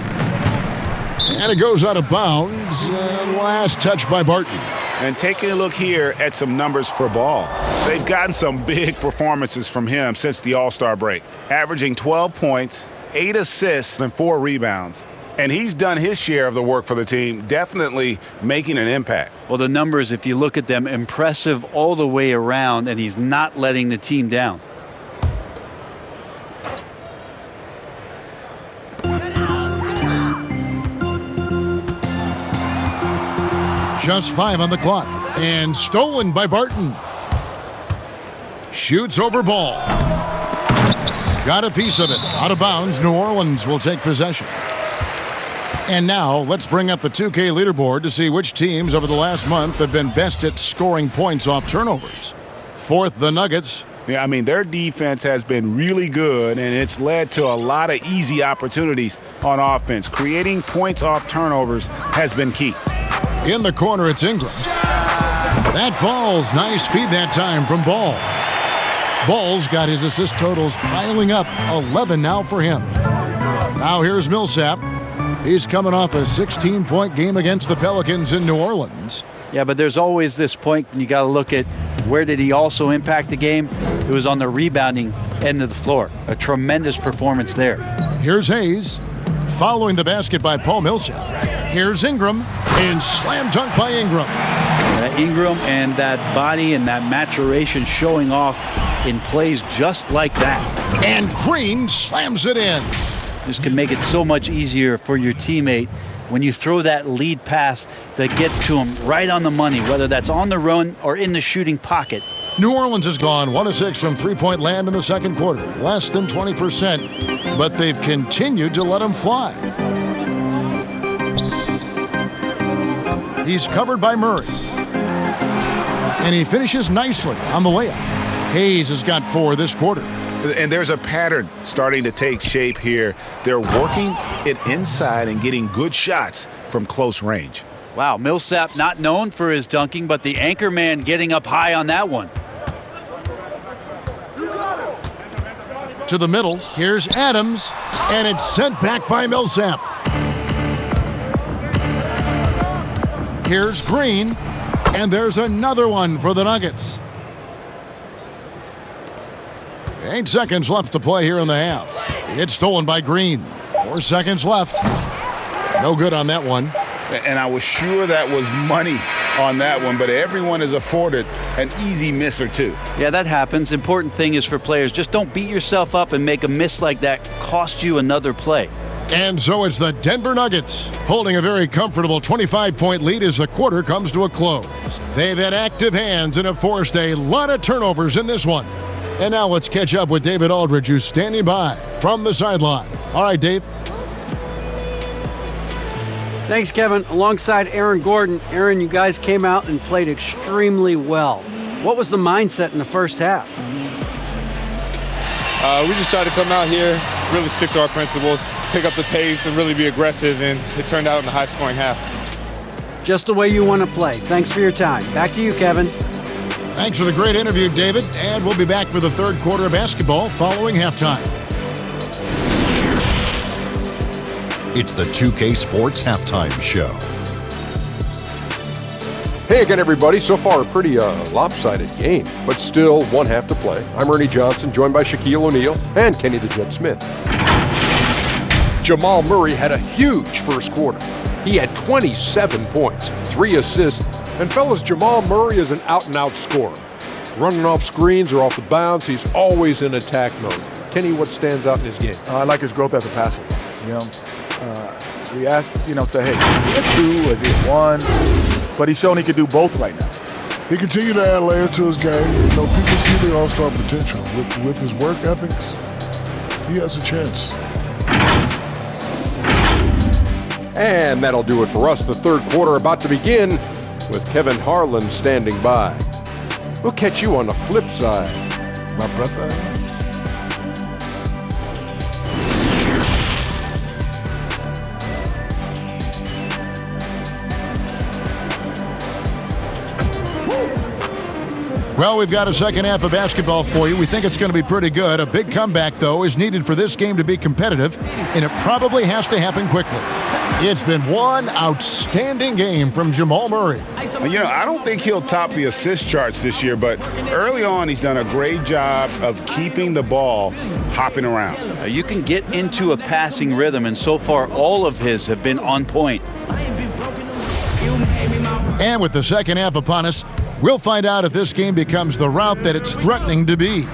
And it goes out of bounds. Last touch by Barton. And taking a look here at some numbers for Ball. They've gotten some big performances from him since the All-Star break. Averaging 12 points, 8 assists, and 4 rebounds. And he's done his share of the work for the team, definitely making an impact. Well, the numbers, if you look at them, impressive all the way around, and he's not letting the team down. Just 5 on the clock. And stolen by Barton. Shoots over Ball. Got a piece of it. Out of bounds. New Orleans will take possession. And now let's bring up the 2K leaderboard to see which teams over the last month have been best at scoring points off turnovers. Fourth, the Nuggets. Yeah, I mean, their defense has been really good, and it's led to a lot of easy opportunities on offense. Creating points off turnovers has been key. In the corner, it's Ingram. That falls. Nice feed that time from Ball. Ball's got his assist totals piling up. 11 now for him. Now here's Millsap. He's coming off a 16-point game against the Pelicans in New Orleans. Yeah, but there's always this point, and you got to look at where did he also impact the game. It was on the rebounding end of the floor. A tremendous performance there. Here's Hayes. Following the basket by Paul Millsap. Here's Ingram. And slam dunk by Ingram. Ingram and that body and that maturation showing off in plays just like that. And Green slams it in. This can make it so much easier for your teammate when you throw that lead pass that gets to him right on the money, whether that's on the run or in the shooting pocket. New Orleans has gone 1 of 6 from three-point land in the second quarter, less than 20%, but they've continued to let them fly. He's covered by Murray. And he finishes nicely on the layup. Hayes has got 4 this quarter. And there's a pattern starting to take shape here. They're working it inside and getting good shots from close range. Wow, Millsap not known for his dunking, but the anchor man getting up high on that one. To the middle, here's Adams, and it's sent back by Millsap. Here's Green, and there's another one for the Nuggets. 8 seconds left to play here in the half. It's stolen by Green. 4 seconds left. No good on that one. And I was sure that was money on that one, but everyone is afforded an easy miss or two. Yeah, that happens. Important thing is for players, just don't beat yourself up and make a miss like that cost you another play. And so it's the Denver Nuggets holding a very comfortable 25-point lead as the quarter comes to a close. They've had active hands and have forced a lot of turnovers in this one. And now let's catch up with David Aldridge, who's standing by from the sideline. All right, Dave. Thanks, Kevin. Alongside Aaron Gordon. Aaron, you guys came out and played extremely well. What was the mindset in the first half? We just tried to come out here, really stick to our principles, pick up the pace, and really be aggressive, and it turned out in a high-scoring half. Just the way you want to play. Thanks for your time. Back to you, Kevin. Thanks for the great interview, David. And we'll be back for the third quarter of basketball following halftime. It's the 2K Sports Halftime Show. Hey again, everybody. So far, a pretty lopsided game, but still one half to play. I'm Ernie Johnson, joined by Shaquille O'Neal and Kenny the Jet Smith. Jamal Murray had a huge first quarter. He had 27 points, 3 assists, and fellas, Jamal Murray is an out-and-out scorer. Running off screens or off the bounce, he's always in attack mode. Kenny, what stands out in his game? I like his growth as a passer. We asked, say, hey, is he a 2, is he a 1? But he's shown he can do both right now. He continued to add layers to his game. People see the all-star potential. With his work ethics, he has a chance. And that'll do it for us. The third quarter about to begin with Kevin Harlan standing by. We'll catch you on the flip side. My brother. Well, we've got a second half of basketball for you. We think it's going to be pretty good. A big comeback, though, is needed for this game to be competitive, and it probably has to happen quickly. It's been one outstanding game from Jamal Murray. I don't think he'll top the assist charts this year, but early on he's done a great job of keeping the ball hopping around. You can get into a passing rhythm, and so far all of his have been on point. And with the second half upon us, we'll find out if this game becomes the route that it's threatening to be.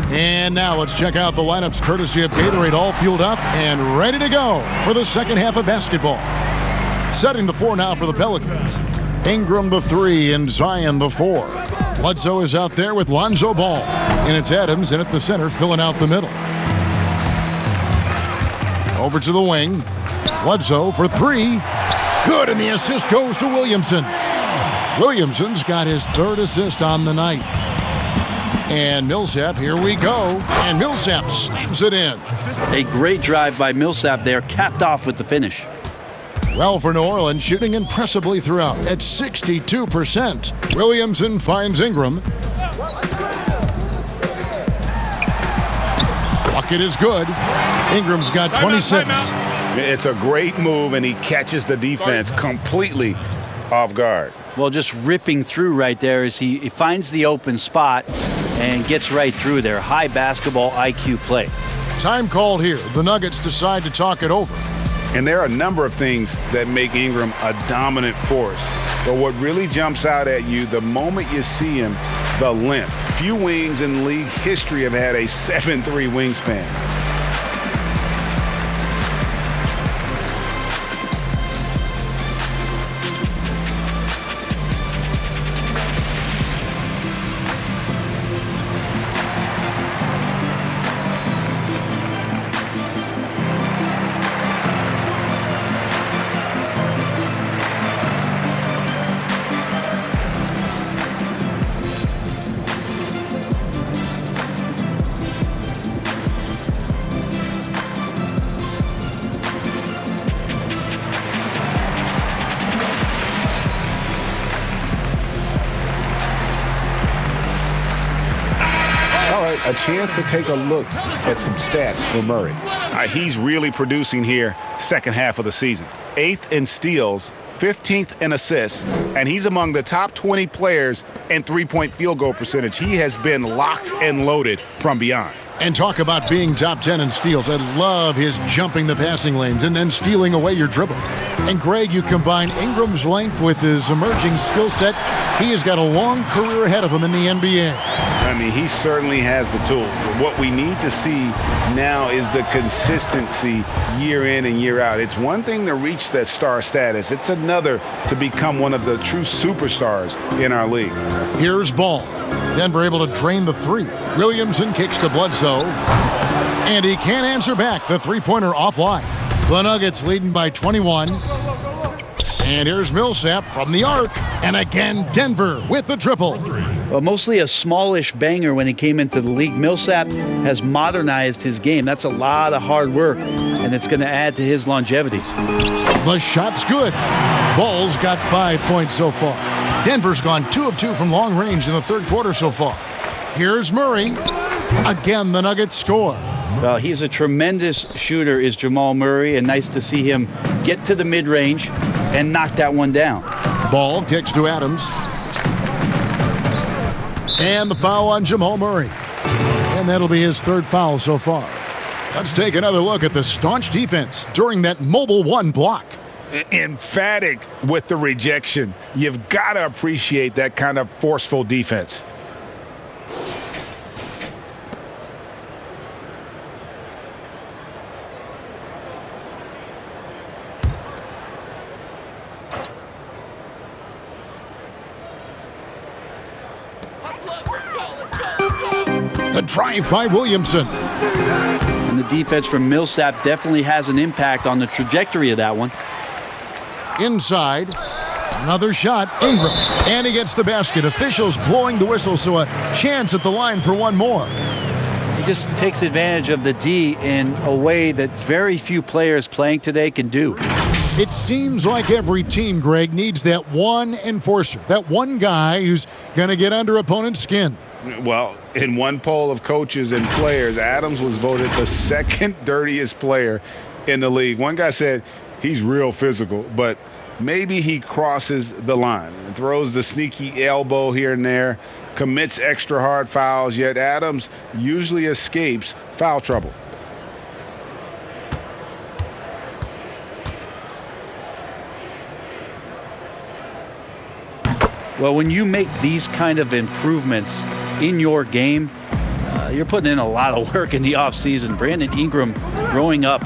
And now let's check out the lineups courtesy of Gatorade, all fueled up and ready to go for the second half of basketball. Setting the 4 now for the Pelicans. Ingram the 3 and Zion the 4. Bledsoe is out there with Lonzo Ball. And it's Adams in at the center filling out the middle. Over to the wing. Bledsoe for 3. Good, and the assist goes to Williamson. Williamson's got his 3rd assist on the night. And Millsap, here we go. And Millsap slams it in. A great drive by Millsap there, capped off with the finish. Well, for New Orleans, shooting impressively throughout at 62%. Williamson finds Ingram. Bucket is good. Ingram's got 26. It's a great move, and he catches the defense completely off guard. Well, just ripping through right there as he finds the open spot and gets right through there. High basketball IQ play. Time called here. The Nuggets decide to talk it over. And there are a number of things that make Ingram a dominant force. But what really jumps out at you the moment you see him, the length. Few wings in league history have had a 7'3" wingspan. A chance to take a look at some stats for Murray. He's really producing here second half of the season. 8th in steals, 15th in assists, and he's among the top 20 players in three-point field goal percentage. He has been locked and loaded from beyond. And talk about being top 10 in steals. I love his jumping the passing lanes and then stealing away your dribble. And Greg, you combine Ingram's length with his emerging skill set. He has got a long career ahead of him in the NBA. I mean, he certainly has the tools. What we need to see now is the consistency year in and year out. It's one thing to reach that star status. It's another to become one of the true superstars in our league. Here's Ball. Denver able to drain the three. Williamson kicks to Bledsoe. And he can't answer back. The three-pointer offline. The Nuggets leading by 21. And here's Millsap from the arc. And again, Denver with the triple. Well, mostly a smallish banger when he came into the league. Millsap has modernized his game. That's a lot of hard work, and it's going to add to his longevity. The shot's good. Ball's got 5 points so far. Denver's gone 2 of 2 from long range in the third quarter so far. Here's Murray. Again, the Nuggets score. Well, he's a tremendous shooter, is Jamal Murray, and nice to see him get to the mid-range and knock that one down. Ball kicks to Adams. And the foul on Jamal Murray. And that'll be his third foul so far. Let's take another look at the staunch defense during that mobile one block. Emphatic with the rejection. You've got to appreciate that kind of forceful defense. The drive by Williamson. And the defense from Millsap definitely has an impact on the trajectory of that one. Inside. Another shot. Ingram. And he gets the basket. Officials blowing the whistle, so a chance at the line for one more. He just takes advantage of the D in a way that very few players playing today can do. It seems like every team, Greg, needs that one enforcer, that one guy who's going to get under opponent's skin. Well, in one poll of coaches and players, Adams was voted the second dirtiest player in the league. One guy said he's real physical, but maybe he crosses the line and throws the sneaky elbow here and there, commits extra hard fouls, yet Adams usually escapes foul trouble. Well, when you make these kind of improvements in your game, you're putting in a lot of work in the offseason. Brandon Ingram growing up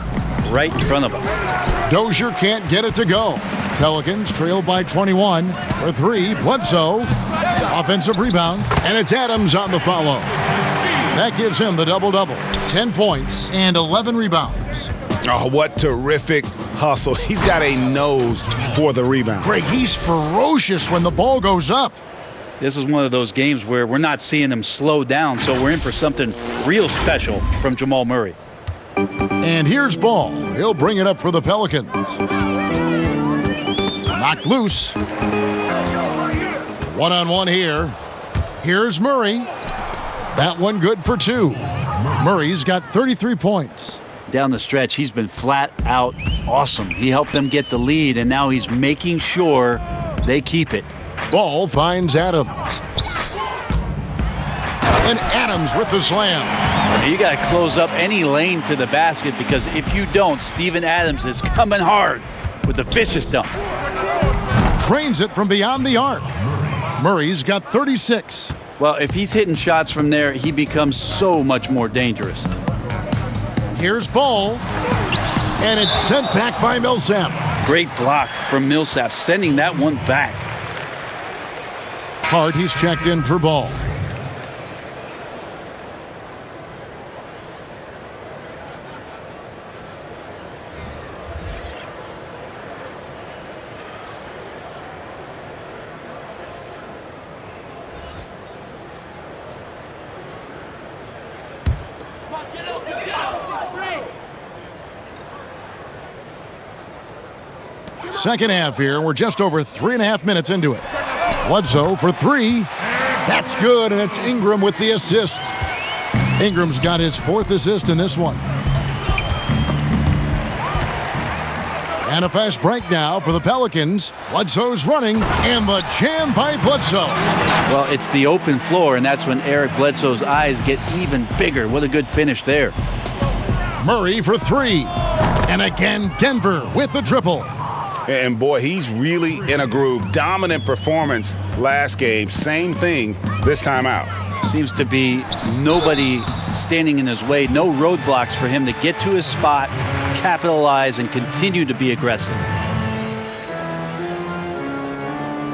right in front of us. Dozier can't get it to go. Pelicans trail by 21 for 3. Bledsoe, offensive rebound, and it's Adams on the follow. That gives him the double-double. 10 points and 11 rebounds. Oh, what terrific hustle. He's got a nose for the rebound. Greg, he's ferocious when the ball goes up. This is one of those games where we're not seeing him slow down, so we're in for something real special from Jamal Murray. And here's Ball. He'll bring it up for the Pelicans. Knocked loose. One-on-one here. Here's Murray. That one good for 2. Murray's got 33 points. Down the stretch, he's been flat out awesome. He helped them get the lead, and now he's making sure they keep it. Ball finds Adams. And Adams with the slam. You got to close up any lane to the basket, because if you don't, Steven Adams is coming hard with the vicious dunk. Trains it from beyond the arc. Murray's got 36. Well, if he's hitting shots from there, he becomes so much more dangerous. Here's Ball. And it's sent back by Millsap. Great block from Millsap, sending that one back. Hart, he's checked in for Ball. Second half here. We're just over 3.5 minutes into it. Bledsoe for 3. That's good, and it's Ingram with the assist. Ingram's got his 4th assist in this one. And a fast break now for the Pelicans. Bledsoe's running, and the jam by Bledsoe. Well, it's the open floor, and that's when Eric Bledsoe's eyes get even bigger. What a good finish there. Murray for 3. And again, Denver with the triple. And boy, he's really in a groove. Dominant performance last game. Same thing this time out. Seems to be nobody standing in his way, no roadblocks for him to get to his spot, capitalize, and continue to be aggressive.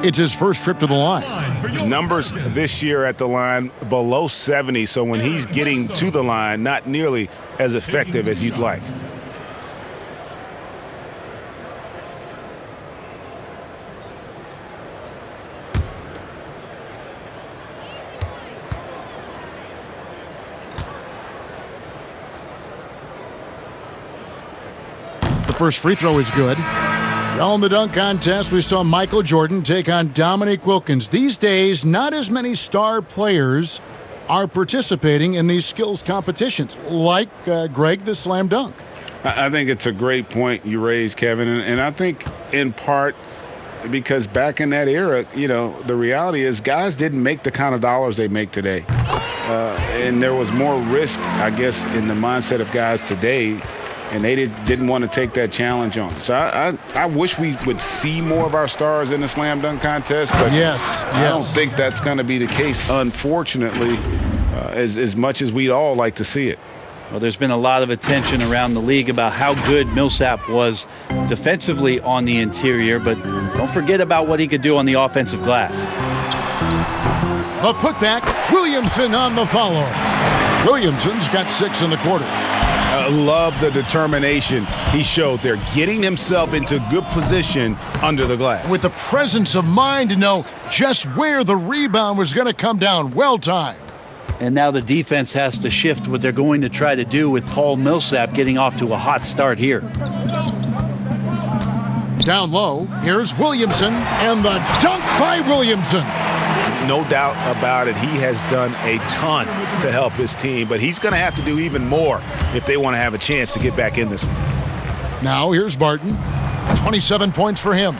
It's his first trip to the line. Numbers this year at the line below 70, so when he's getting to the line, not nearly as effective as you'd like. The first free throw is good. Well, in the dunk contest, we saw Michael Jordan take on Dominique Wilkins. These days, not as many star players are participating in these skills competitions, like Greg, the slam dunk. I think it's a great point you raised, Kevin, and I think in part because back in that era, the reality is guys didn't make the kind of dollars they make today. And there was more risk, I guess, in the mindset of guys today, and they didn't want to take that challenge on. So I wish we would see more of our stars in the slam dunk contest, but I don't think that's going to be the case, unfortunately, as much as we'd all like to see it. Well, there's been a lot of attention around the league about how good Millsap was defensively on the interior, but don't forget about what he could do on the offensive glass. The putback, Williamson on the follow. Williamson's got 6 in the quarter. I love the determination he showed there, getting himself into good position under the glass. With the presence of mind to know just where the rebound was going to come down. Well timed. And now the defense has to shift what they're going to try to do with Paul Millsap getting off to a hot start here. Down low, here's Williamson, and the dunk by Williamson. No doubt about it, he has done a ton to help his team, but he's going to have to do even more if they want to have a chance to get back in this one. Now here's Barton. 27 points for him.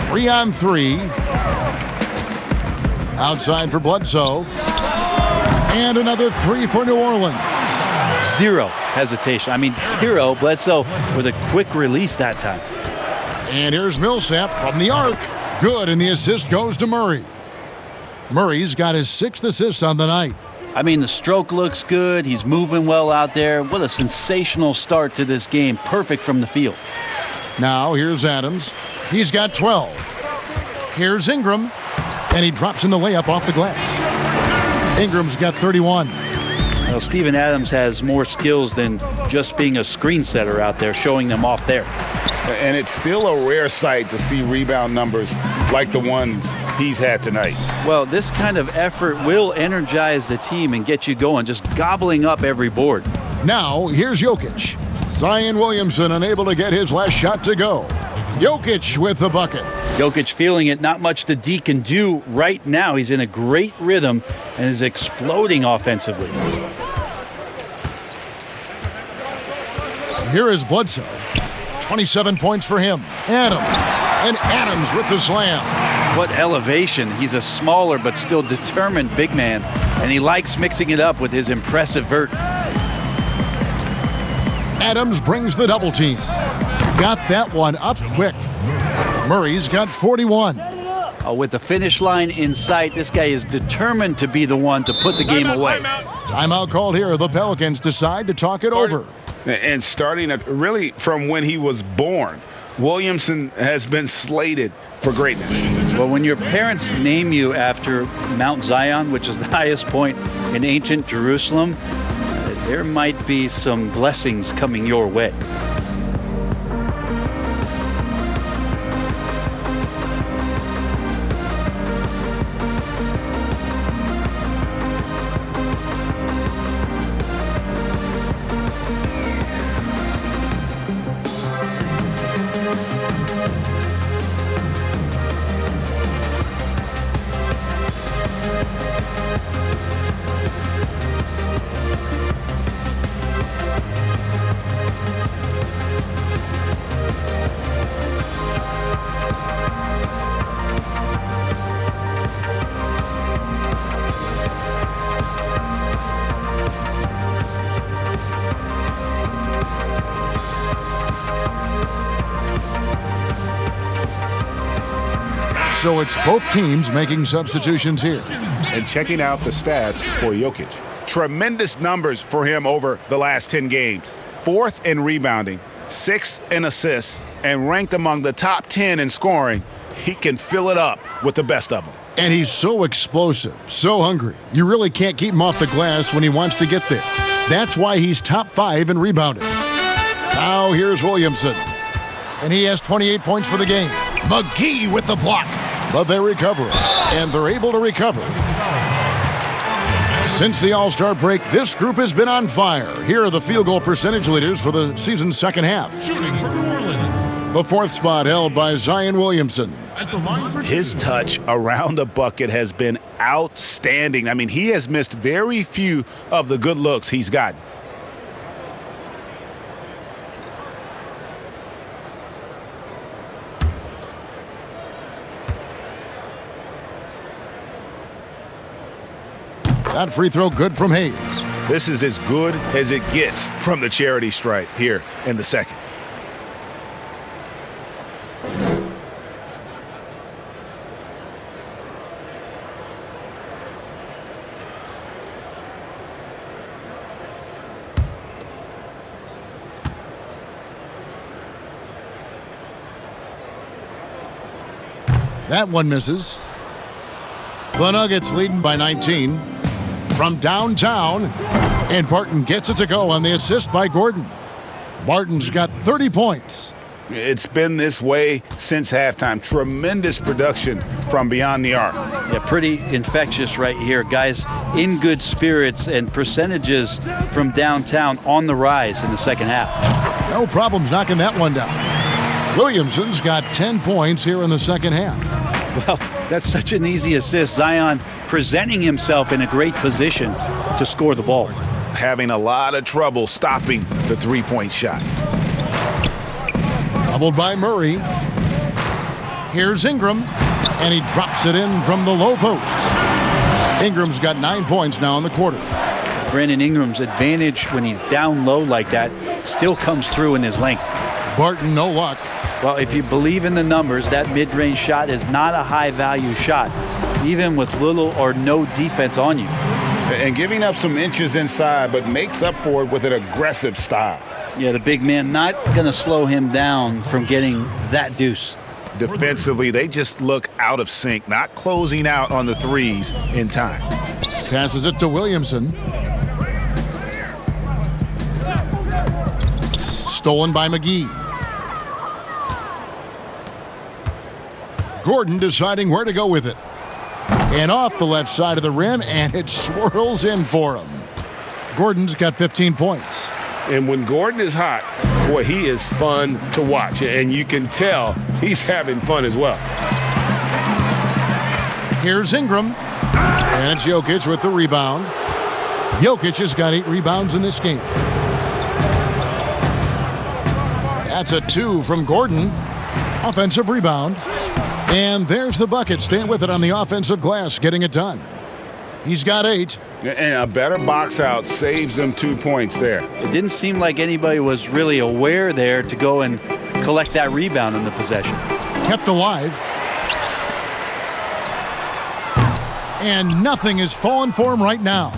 3 on 3. Outside for Bledsoe. And another 3 for New Orleans. Zero hesitation. Zero. Bledsoe with a quick release that time. And here's Millsap from the arc. Good, and the assist goes to Murray. Murray's got his 6th assist on the night. The stroke looks good. He's moving well out there. What a sensational start to this game. Perfect from the field. Now here's Adams. He's got 12. Here's Ingram. And he drops in the layup off the glass. Ingram's got 31. Well, Steven Adams has more skills than just being a screen setter out there, showing them off there. And it's still a rare sight to see rebound numbers like the ones he's had tonight. Well, this kind of effort will energize the team and get you going, just gobbling up every board. Now, here's Jokic. Zion Williamson unable to get his last shot to go. Jokic with the bucket. Jokic feeling it. Not much the D can do right now. He's in a great rhythm and is exploding offensively. Here is Bledsoe. 27 points for him. Adams. And Adams with the slam. What elevation. He's a smaller but still determined big man, and he likes mixing it up with his impressive vert. Adams brings the double team. Got that one up quick. Murray's got 41. With the finish line in sight, this guy is determined to be the one to put the game away. Timeout called here. The Pelicans decide to talk it over. And starting really from when he was born, Williamson has been slated for greatness. Well, when your parents name you after Mount Zion, which is the highest point in ancient Jerusalem, there might be some blessings coming your way. So it's both teams making substitutions here. And checking out the stats for Jokic. Tremendous numbers for him over the last 10 games. 4th in rebounding, 6th in assists, and ranked among the top 10 in scoring. He can fill it up with the best of them. And he's so explosive, so hungry. You really can't keep him off the glass when he wants to get there. That's why he's top 5 in rebounding. Now here's Williamson. And he has 28 points for the game. McGee with the block. But they recover it. And they're able to recover it. Since the All-Star break, this group has been on fire. Here are the field goal percentage leaders for the season's second half. Shooting for New Orleans. The 4th spot held by Zion Williamson. His touch around the bucket has been outstanding. I mean, he has missed very few of the good looks he's gotten. That free throw good from Hayes. This is as good as it gets from the charity stripe here in the second. That one misses. The Nuggets leading by 19 from downtown, and Barton gets it to go on the assist by Gordon. Barton's got 30 points. It's been this way since halftime. Tremendous production from beyond the arc. Yeah, pretty infectious right here. Guys in good spirits and percentages from downtown on the rise in the second half. No problems knocking that one down. Williamson's got 10 points here in the second half. Well, that's such an easy assist. Zion presenting himself in a great position to score the ball. Having a lot of trouble stopping the three-point shot. Doubled by Murray. Here's Ingram, and he drops it in from the low post. Ingram's got 9 points now in the quarter. Brandon Ingram's advantage when he's down low like that still comes through in his length. Barton, no luck. Well, if you believe in the numbers, that mid-range shot is not a high-value shot, even with little or no defense on you. And giving up some inches inside, but makes up for it with an aggressive style. Yeah, the big man not going to slow him down from getting that deuce. Defensively, they just look out of sync, not closing out on the threes in time. Passes it to Williamson. Stolen by McGee. Gordon deciding where to go with it. And off the left side of the rim, and it swirls in for him. Gordon's got 15 points. And when Gordon is hot, boy, he is fun to watch. And you can tell he's having fun as well. Here's Ingram. And it's Jokic with the rebound. Jokic has got 8 rebounds in this game. That's a 2 from Gordon. Offensive rebound. And there's the bucket. Staying with it on the offensive glass, getting it done. He's got 8. And a better box out saves them 2 points there. It didn't seem like anybody was really aware there to go and collect that rebound in the possession. Kept alive. And nothing is falling for him right now.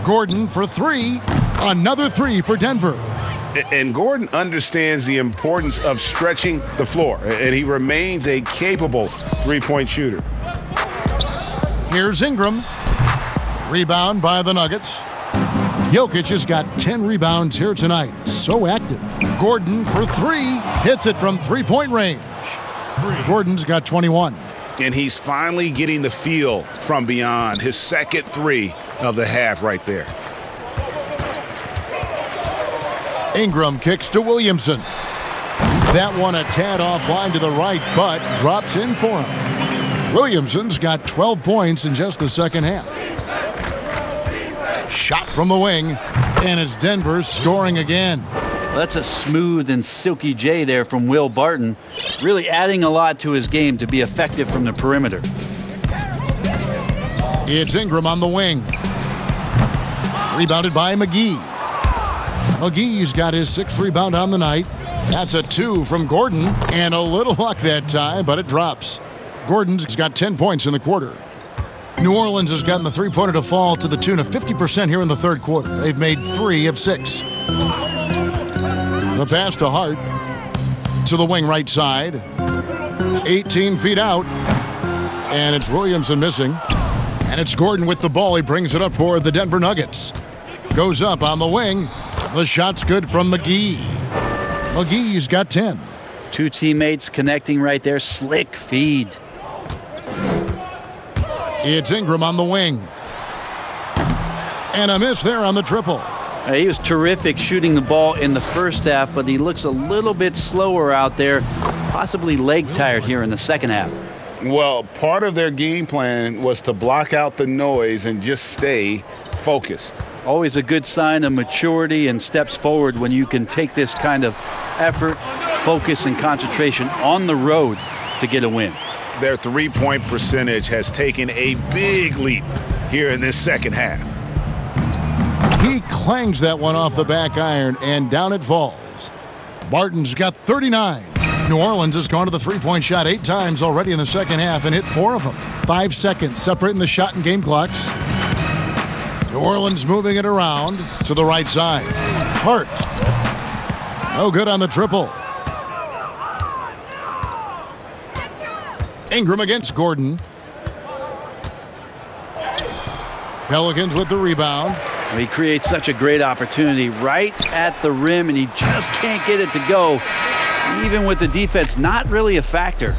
Gordon for 3. Another 3 for Denver. And Gordon understands the importance of stretching the floor, and he remains a capable three-point shooter. Here's Ingram. Rebound by the Nuggets. Jokic has got 10 rebounds here tonight. So active. Gordon for 3. Hits it from three-point range. Gordon's got 21. And he's finally getting the feel from beyond. His second 3 of the half right there. Ingram kicks to Williamson. That one a tad offline to the right, but drops in for him. Williamson's got 12 points in just the second half. Shot from the wing, and it's Denver scoring again. Well, that's a smooth and silky J there from Will Barton, really adding a lot to his game to be effective from the perimeter. It's Ingram on the wing. Rebounded by McGee. McGee's got his 6th rebound on the night. That's a 2 from Gordon, and a little luck that time, but it drops. Gordon's got 10 points in the quarter. New Orleans has gotten the three-pointer to fall to the tune of 50% here in the third quarter. They've made 3 of 6. The pass to Hart. To the wing right side. 18 feet out. And it's Williamson missing. And it's Gordon with the ball. He brings it up for the Denver Nuggets. Goes up on the wing. The shot's good from McGee. McGee's got 10. 2 teammates connecting right there. Slick feed. It's Ingram on the wing. And a miss there on the triple. He was terrific shooting the ball in the first half, but he looks a little bit slower out there, possibly leg tired here in the second half. Well, part of their game plan was to block out the noise and just stay focused. Always a good sign of maturity and steps forward when you can take this kind of effort, focus, and concentration on the road to get a win. Their three-point percentage has taken a big leap here in this second half. He clangs that one off the back iron, and down it falls. Barton's got 39. New Orleans has gone to the three-point shot 8 times already in the second half and hit 4 of them. 5 seconds separating the shot and game clocks. New Orleans moving it around to the right side. Hart. No good on the triple. Ingram against Gordon. Pelicans with the rebound. He creates such a great opportunity right at the rim, and he just can't get it to go, even with the defense not really a factor.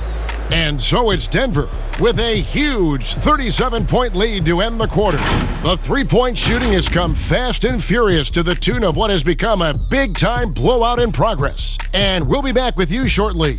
And so it's Denver with a huge 37-point lead to end the quarter. The three-point shooting has come fast and furious to the tune of what has become a big-time blowout in progress. And we'll be back with you shortly.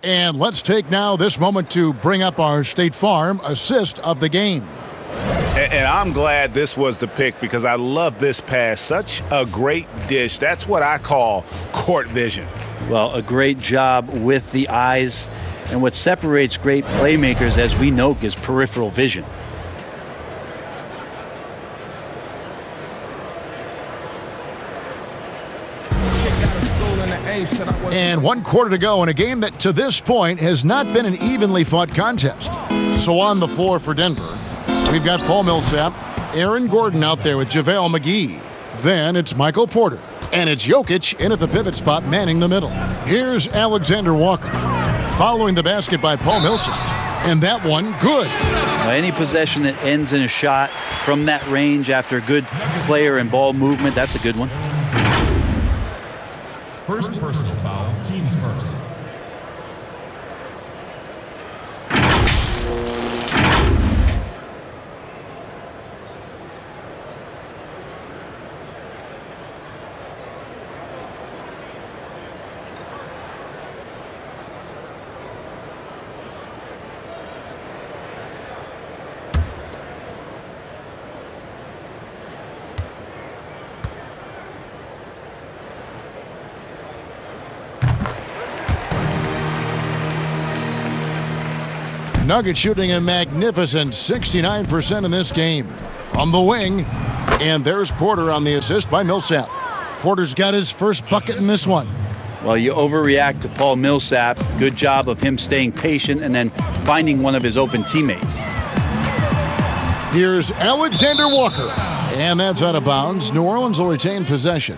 And let's take now this moment to bring up our State Farm assist of the game. And I'm glad this was the pick because I love this pass. Such a great dish. That's what I call court vision. Well, a great job with the eyes. And what separates great playmakers, as we know, is peripheral vision. And 1 quarter to go in a game that to this point has not been an evenly fought contest. So on the floor for Denver, we've got Paul Millsap, Aaron Gordon out there with JaVale McGee. Then it's Michael Porter. And it's Jokic in at the pivot spot manning the middle. Here's Alexander Walker following the basket by Paul Millsap. And that one, good. Any possession that ends in a shot from that range after good player and ball movement, that's a good one. First personal foul, teams first. Nuggets shooting a magnificent 69% in this game. From the wing, and there's Porter on the assist by Millsap. Porter's got his first bucket in this one. Well, you overreact to Paul Millsap. Good job of him staying patient and then finding one of his open teammates. Here's Alexander Walker, and that's out of bounds. New Orleans will retain possession.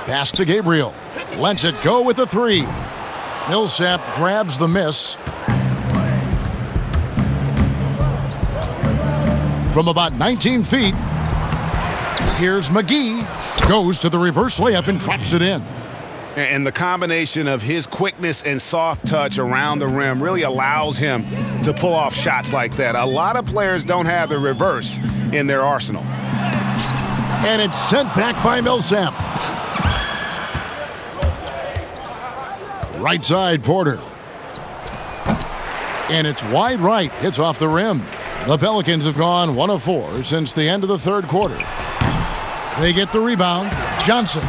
Pass to Gabriel. Lets it go with a 3. Millsap grabs the miss. From about 19 feet, here's McGee. Goes to the reverse layup and drops it in. And the combination of his quickness and soft touch around the rim really allows him to pull off shots like that. A lot of players don't have the reverse in their arsenal. And it's sent back by Millsap. Right side, Porter. And it's wide right. It's off the rim. The Pelicans have gone 1 of 4 since the end of the third quarter. They get the rebound. Johnson.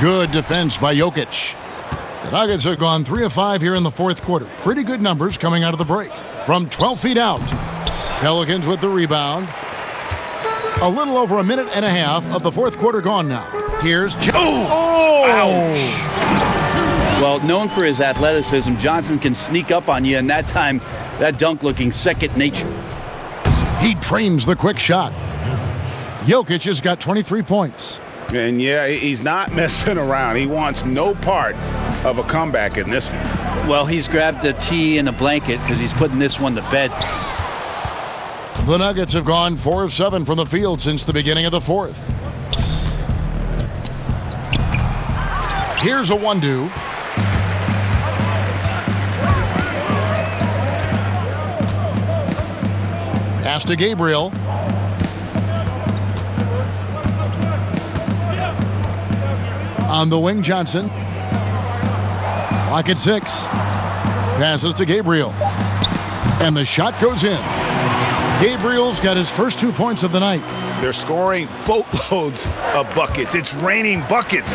Good defense by Jokic. The Nuggets have gone 3 of 5 here in the fourth quarter. Pretty good numbers coming out of the break. From 12 feet out. Pelicans with the rebound. A little over a minute and a half of the fourth quarter gone now. Here's Ouch! Well, known for his athleticism, Johnson can sneak up on you, and that time, that dunk looking second nature. He trains the quick shot. Jokic has got 23 points. And yeah, he's not messing around. He wants no part of a comeback in this one. Well, he's grabbed a tee and a blanket because he's putting this one to bed. The Nuggets have gone 4 of 7 from the field since the beginning of the fourth. Here's a 1-2. Pass to Gabriel. On the wing, Johnson. Clock at 6. Passes to Gabriel. And the shot goes in. Gabriel's got his first 2 points of the night. They're scoring boatloads of buckets. It's raining buckets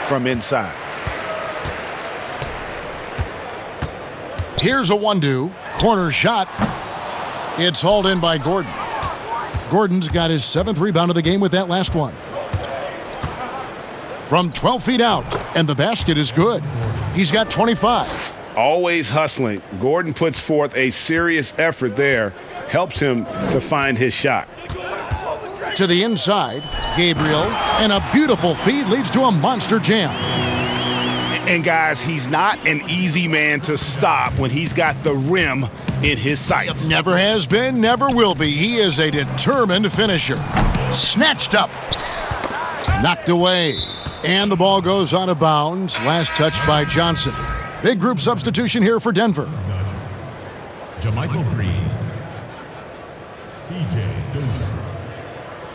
from inside. Here's a 1-2. Corner shot. It's hauled in by Gordon. Gordon's got his 7th rebound of the game with that last one. From 12 feet out, and the basket is good. He's got 25. Always hustling. Gordon puts forth a serious effort there. Helps him to find his shot. To the inside, Gabriel, and a beautiful feed leads to a monster jam. And guys, he's not an easy man to stop when he's got the rim in his sights. Never has been, never will be. He is a determined finisher. Snatched up. Knocked away. And the ball goes out of bounds. Last touch by Johnson. Big group substitution here for Denver. JaMychal Green, PJ Dozier,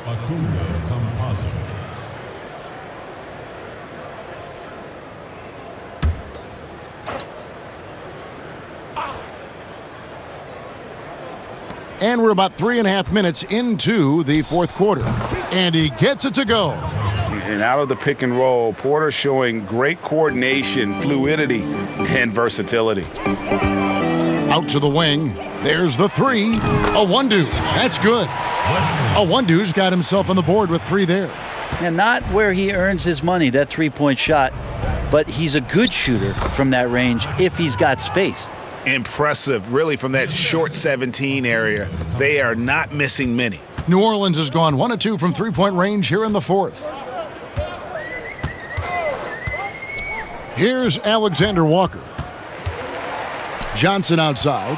Facundo Campazzo. And we're about 3.5 minutes into the fourth quarter. And he gets it to go. And out of the pick and roll, Porter showing great coordination, fluidity, and versatility. Out to the wing. There's the 3. A 1-2. That's good. A 1-2's got himself on the board with 3 there. And not where he earns his money, that three-point shot, but he's a good shooter from that range if he's got space. Impressive, really, from that short 17 area. They are not missing many. New Orleans has gone 1 of 2 from three-point range here in the fourth. Here's Alexander Walker. Johnson outside.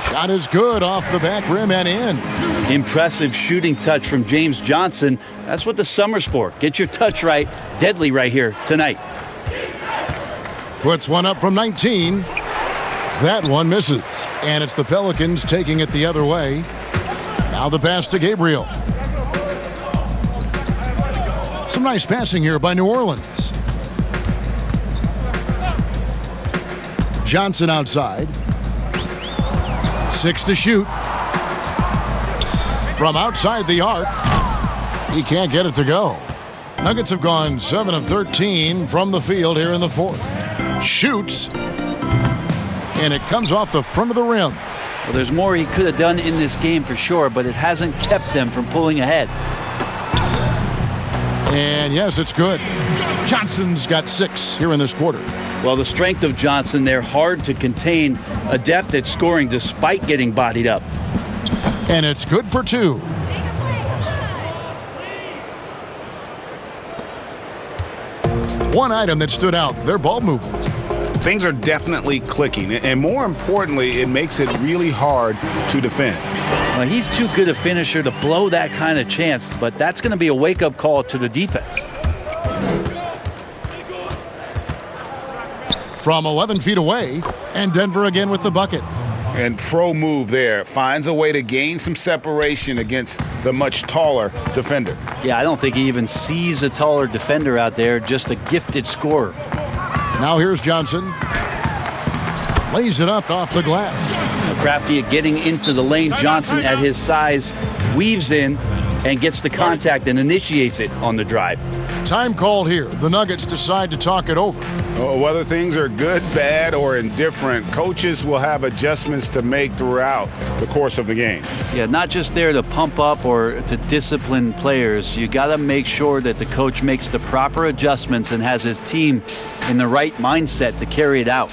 Shot is good off the back rim and in. Impressive shooting touch from James Johnson. That's what the summer's for. Get your touch right. Deadly right here tonight. Puts one up from 19. That one misses. And it's the Pelicans taking it the other way. Now the pass to Gabriel. Some nice passing here by New Orleans. Johnson outside. 6 to shoot. From outside the arc. He can't get it to go. Nuggets have gone 7 of 13 from the field here in the fourth. Shoots. And it comes off the front of the rim. Well, there's more he could have done in this game for sure, but it hasn't kept them from pulling ahead. And yes, it's good. Johnson's got 6 here in this quarter. Well, the strength of Johnson, they're hard to contain, adept at scoring despite getting bodied up. And it's good for 2. One item that stood out, their ball movement. Things are definitely clicking, and more importantly, it makes it really hard to defend. Well, he's too good a finisher to blow that kind of chance, but that's going to be a wake-up call to the defense. from 11 feet away, and Denver again with the bucket. And pro move there. Finds a way to gain some separation against the much taller defender. Yeah, I don't think he even sees a taller defender out there, just a gifted scorer. Now here's Johnson. Lays it up off the glass. Crafty at getting into the lane. Johnson at his size weaves in and gets the contact and initiates it on the drive. Time called here. The Nuggets decide to talk it over. Whether things are good, bad, or indifferent, coaches will have adjustments to make throughout the course of the game. Yeah, not just there to pump up or to discipline players. You got to make sure that the coach makes the proper adjustments and has his team in the right mindset to carry it out.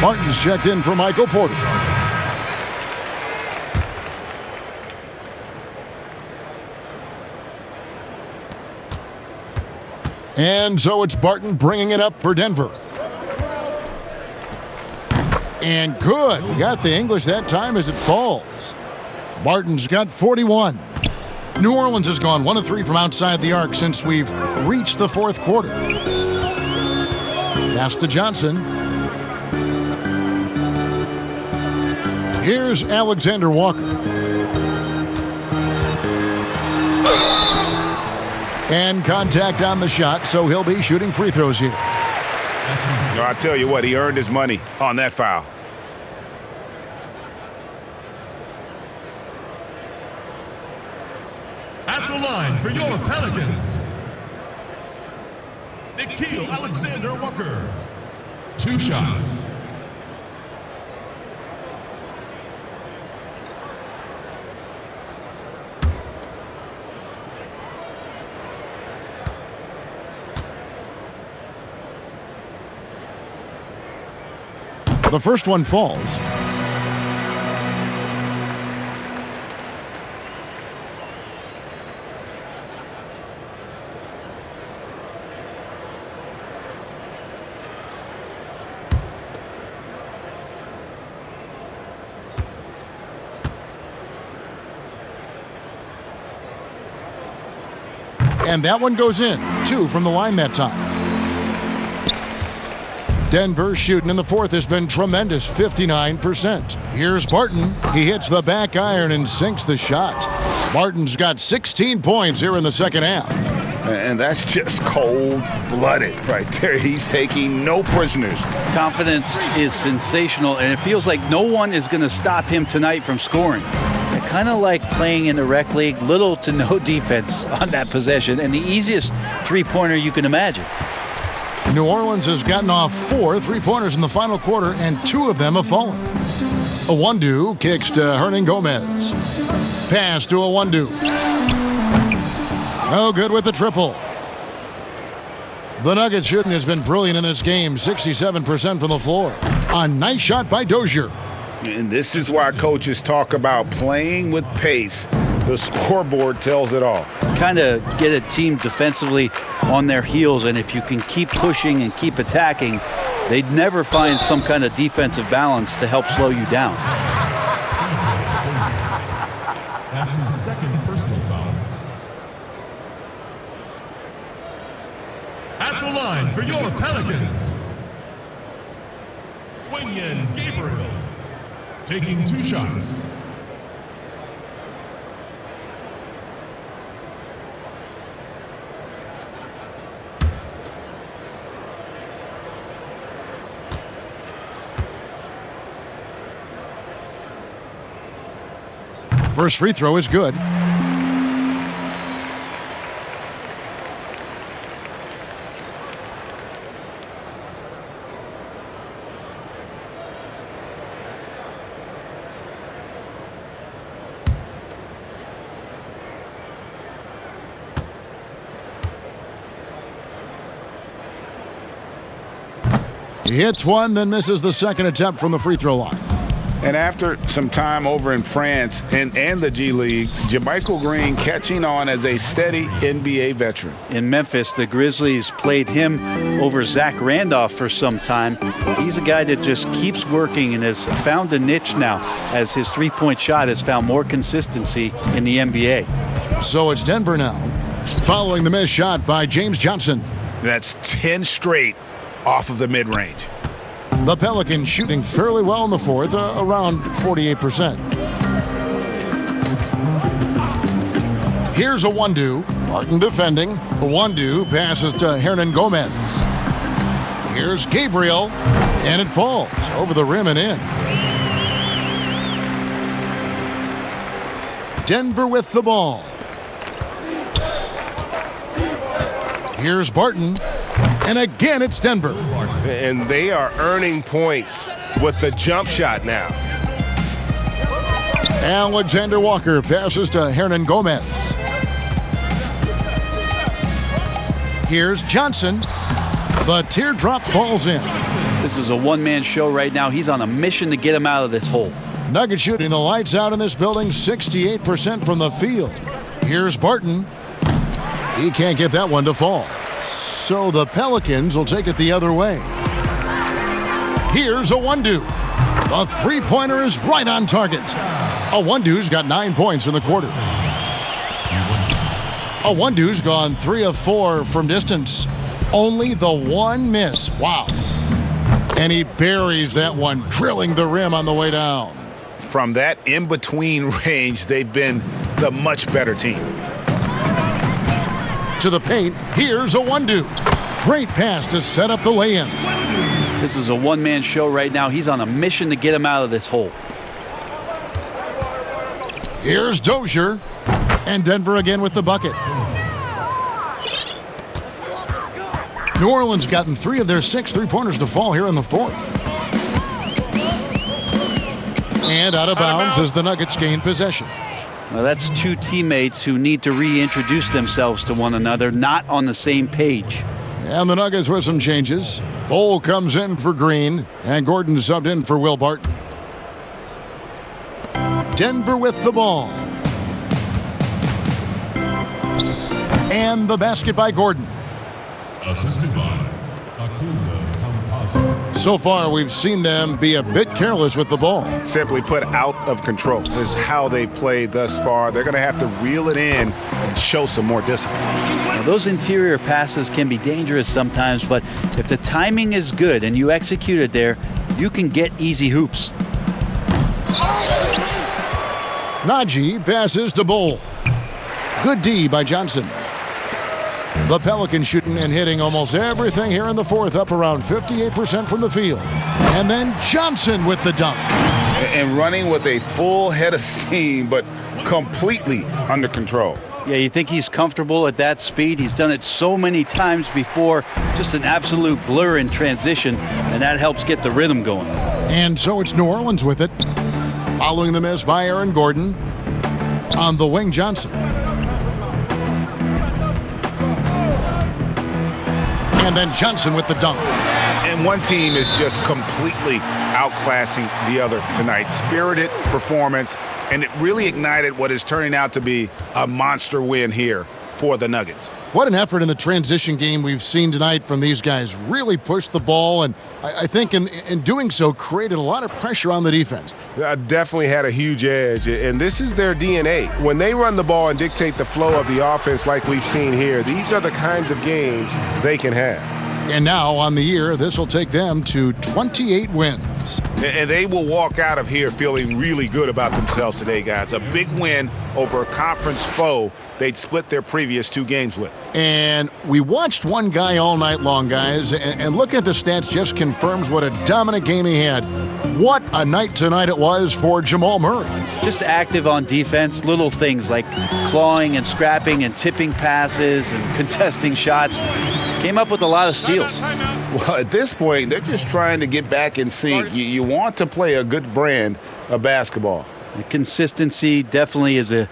Martin's checked in for Michael Porter. And so it's Barton bringing it up for Denver. And good. We got the English that time as it falls. Barton's got 41. New Orleans has gone 1 of 3 from outside the arc since we've reached the fourth quarter. Pass to Johnson. Here's Alexander Walker. And contact on the shot, so he'll be shooting free throws here. I tell you what, he earned his money on that foul. At the line for your Pelicans, Nickeil Alexander-Walker. 2 shots. The first one falls. And that one goes in. 2 from the line that time. Denver shooting in the fourth has been tremendous, 59%. Here's Barton. He hits the back iron and sinks the shot. Barton's got 16 points here in the second half. And that's just cold-blooded right there. He's taking no prisoners. Confidence is sensational, and it feels like no one is going to stop him tonight from scoring. Kind of like playing in the rec league, little to no defense on that possession, and the easiest three-pointer you can imagine. New Orleans has gotten off 4 three-pointers in the final quarter, and 2 of them have fallen. Awundu kicks to Hernan Gomez. Pass to Awundu. No good with the triple. The Nuggets shooting has been brilliant in this game, 67% from the floor. A nice shot by Dozier. And this is why coaches talk about playing with pace. The scoreboard tells it all. Kind of get a team defensively on their heels, and if you can keep pushing and keep attacking, they'd never find some kind of defensive balance to help slow you down. That's his second personal foul. At the line for your Pelicans, Wenyen Gabriel, taking 2 shots. First free throw is good. He hits one, then misses the second attempt from the free throw line. And after some time over in France and the G League, JaMychal Green catching on as a steady NBA veteran. In Memphis, the Grizzlies played him over Zach Randolph for some time. He's a guy that just keeps working and has found a niche now as his three-point shot has found more consistency in the NBA. So it's Denver now, following the missed shot by James Johnson. That's 10 straight off of the mid-range. The Pelicans shooting fairly well in the fourth, around 48%. Here's a one-do. Martin defending. A one-do passes to Hernan Gomez. Here's Gabriel, and it falls over the rim and in. Denver with the ball. Here's Barton. And again, it's Denver. And they are earning points with the jump shot now. Alexander Walker passes to Hernan Gomez. Here's Johnson. The teardrop falls in. This is a one-man show right now. He's on a mission to get him out of this hole. Nuggets shooting the lights out in this building, 68% from the field. Here's Barton. He can't get that one to fall. So the Pelicans will take it the other way. Here's a one-do. The three-pointer is right on target. A one-do's got 9 points in the quarter. A one-do's gone 3 of 4 from distance. Only the one miss. Wow. And he buries that one, drilling the rim on the way down. From that in-between range, they've been the much better team. To the paint, here's a one-do. Great pass to set up the lay-in. This is a one-man show right now. He's on a mission to get him out of this hole. Here's Dozier, and Denver again with the bucket. New Orleans gotten 3 of their 6 three-pointers to fall here in the fourth. And out of bounds as the Nuggets gain possession. Well, that's two teammates who need to reintroduce themselves to one another, not on the same page. And the Nuggets with some changes. Bol comes in for Green, and Gordon subbed in for Will Barton. Denver with the ball. And the basket by Gordon. Assisted by Akunda Campazzo. So far, we've seen them be a bit careless with the ball. Simply put, out of control. This is how they've played thus far. They're going to have to reel it in and show some more discipline. Now, those interior passes can be dangerous sometimes, but if the timing is good and you execute it there, you can get easy hoops. Najee passes to Bol. Good D by Johnson. The Pelicans shooting and hitting almost everything here in the fourth, up around 58% from the field. And then Johnson with the dunk. And running with a full head of steam, but completely under control. Yeah, you think he's comfortable at that speed. He's done it so many times before. Just an absolute blur in transition, and that helps get the rhythm going. And so it's New Orleans with it. Following the miss by Aaron Gordon. On the wing, Johnson. And then Johnson with the dunk. And one team is just completely outclassing the other tonight. Spirited performance, and it really ignited what is turning out to be a monster win here for the Nuggets. What an effort in the transition game we've seen tonight from these guys. Really pushed the ball, and I think in doing so created a lot of pressure on the defense. Definitely had a huge edge, and this is their DNA. When they run the ball and dictate the flow of the offense like we've seen here, these are the kinds of games they can have. And now on the year, this will take them to 28 wins. And they will walk out of here feeling really good about themselves today, guys. A big win over a conference foe they'd split their previous 2 games with. And we watched one guy all night long, guys, and looking at the stats just confirms what a dominant game he had. What a night tonight it was for Jamal Murray. Just active on defense, little things like clawing and scrapping and tipping passes and contesting shots. Came up with a lot of steals. Well, at this point, they're just trying to get back in sync. You want to play a good brand of basketball. The consistency definitely is a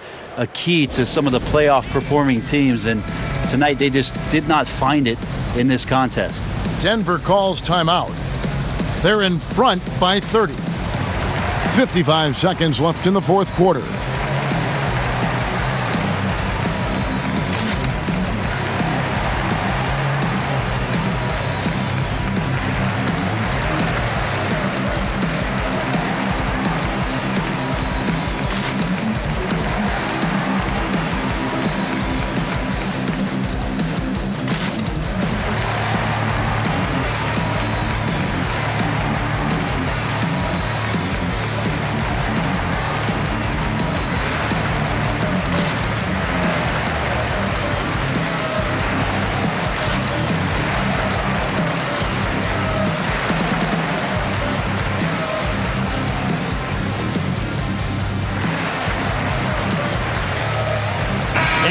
key to some of the playoff performing teams, and tonight they just did not find it in this contest. Denver calls timeout. They're in front by 30. 55 seconds left in the fourth quarter.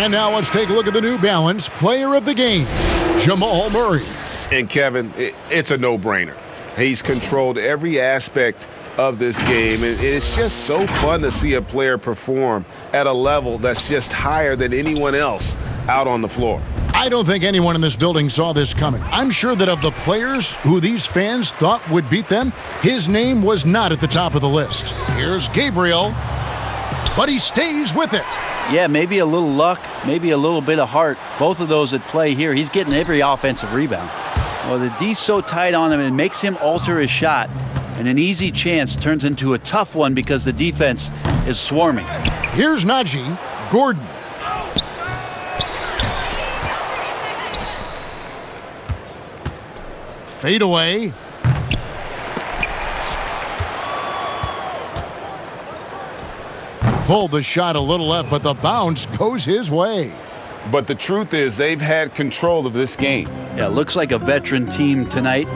And now let's take a look at the New Balance Player of the Game, Jamal Murray. And Kevin, it's a no-brainer. He's controlled every aspect of this game, and it's just so fun to see a player perform at a level that's just higher than anyone else out on the floor. I don't think anyone in this building saw this coming. I'm sure that of the players who these fans thought would beat them, his name was not at the top of the list. Here's Gabriel, but he stays with it. Yeah, maybe a little luck, maybe a little bit of heart. Both of those at play here. He's getting every offensive rebound. Well, the D's so tight on him, it makes him alter his shot. And an easy chance turns into a tough one because the defense is swarming. Here's Najee Gordon. Fade away. Pulled the shot a little left, but the bounce goes his way. But the truth is, they've had control of this game. Yeah, looks like a veteran team tonight,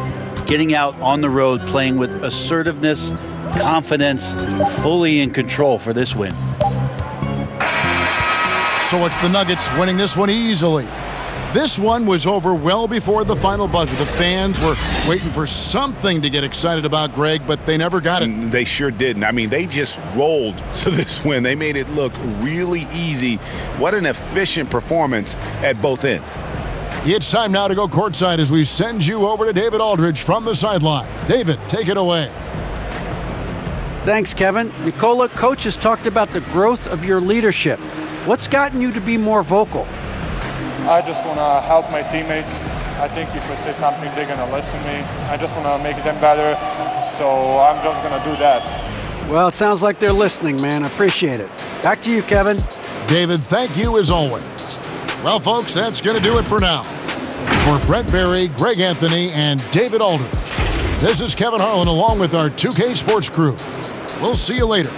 getting out on the road, playing with assertiveness, confidence, fully in control for this win. So it's the Nuggets winning this one easily. This one was over well before the final buzzer. The fans were waiting for something to get excited about, Greg, but they never got it. They sure didn't. I mean, they just rolled to this win. They made it look really easy. What an efficient performance at both ends. It's time now to go courtside as we send you over to David Aldridge from the sideline. David, take it away. Thanks, Kevin. Nicola, Coach has talked about the growth of your leadership. What's gotten you to be more vocal? I just want to help my teammates. I think if I say something, they're going to listen to me. I just want to make them better, so I'm just going to do that. Well, it sounds like they're listening, man. I appreciate it. Back to you, Kevin. David, thank you as always. Well, folks, that's going to do it for now. For Brett Berry, Greg Anthony, and David Aldridge, this is Kevin Harlan along with our 2K Sports crew. We'll see you later.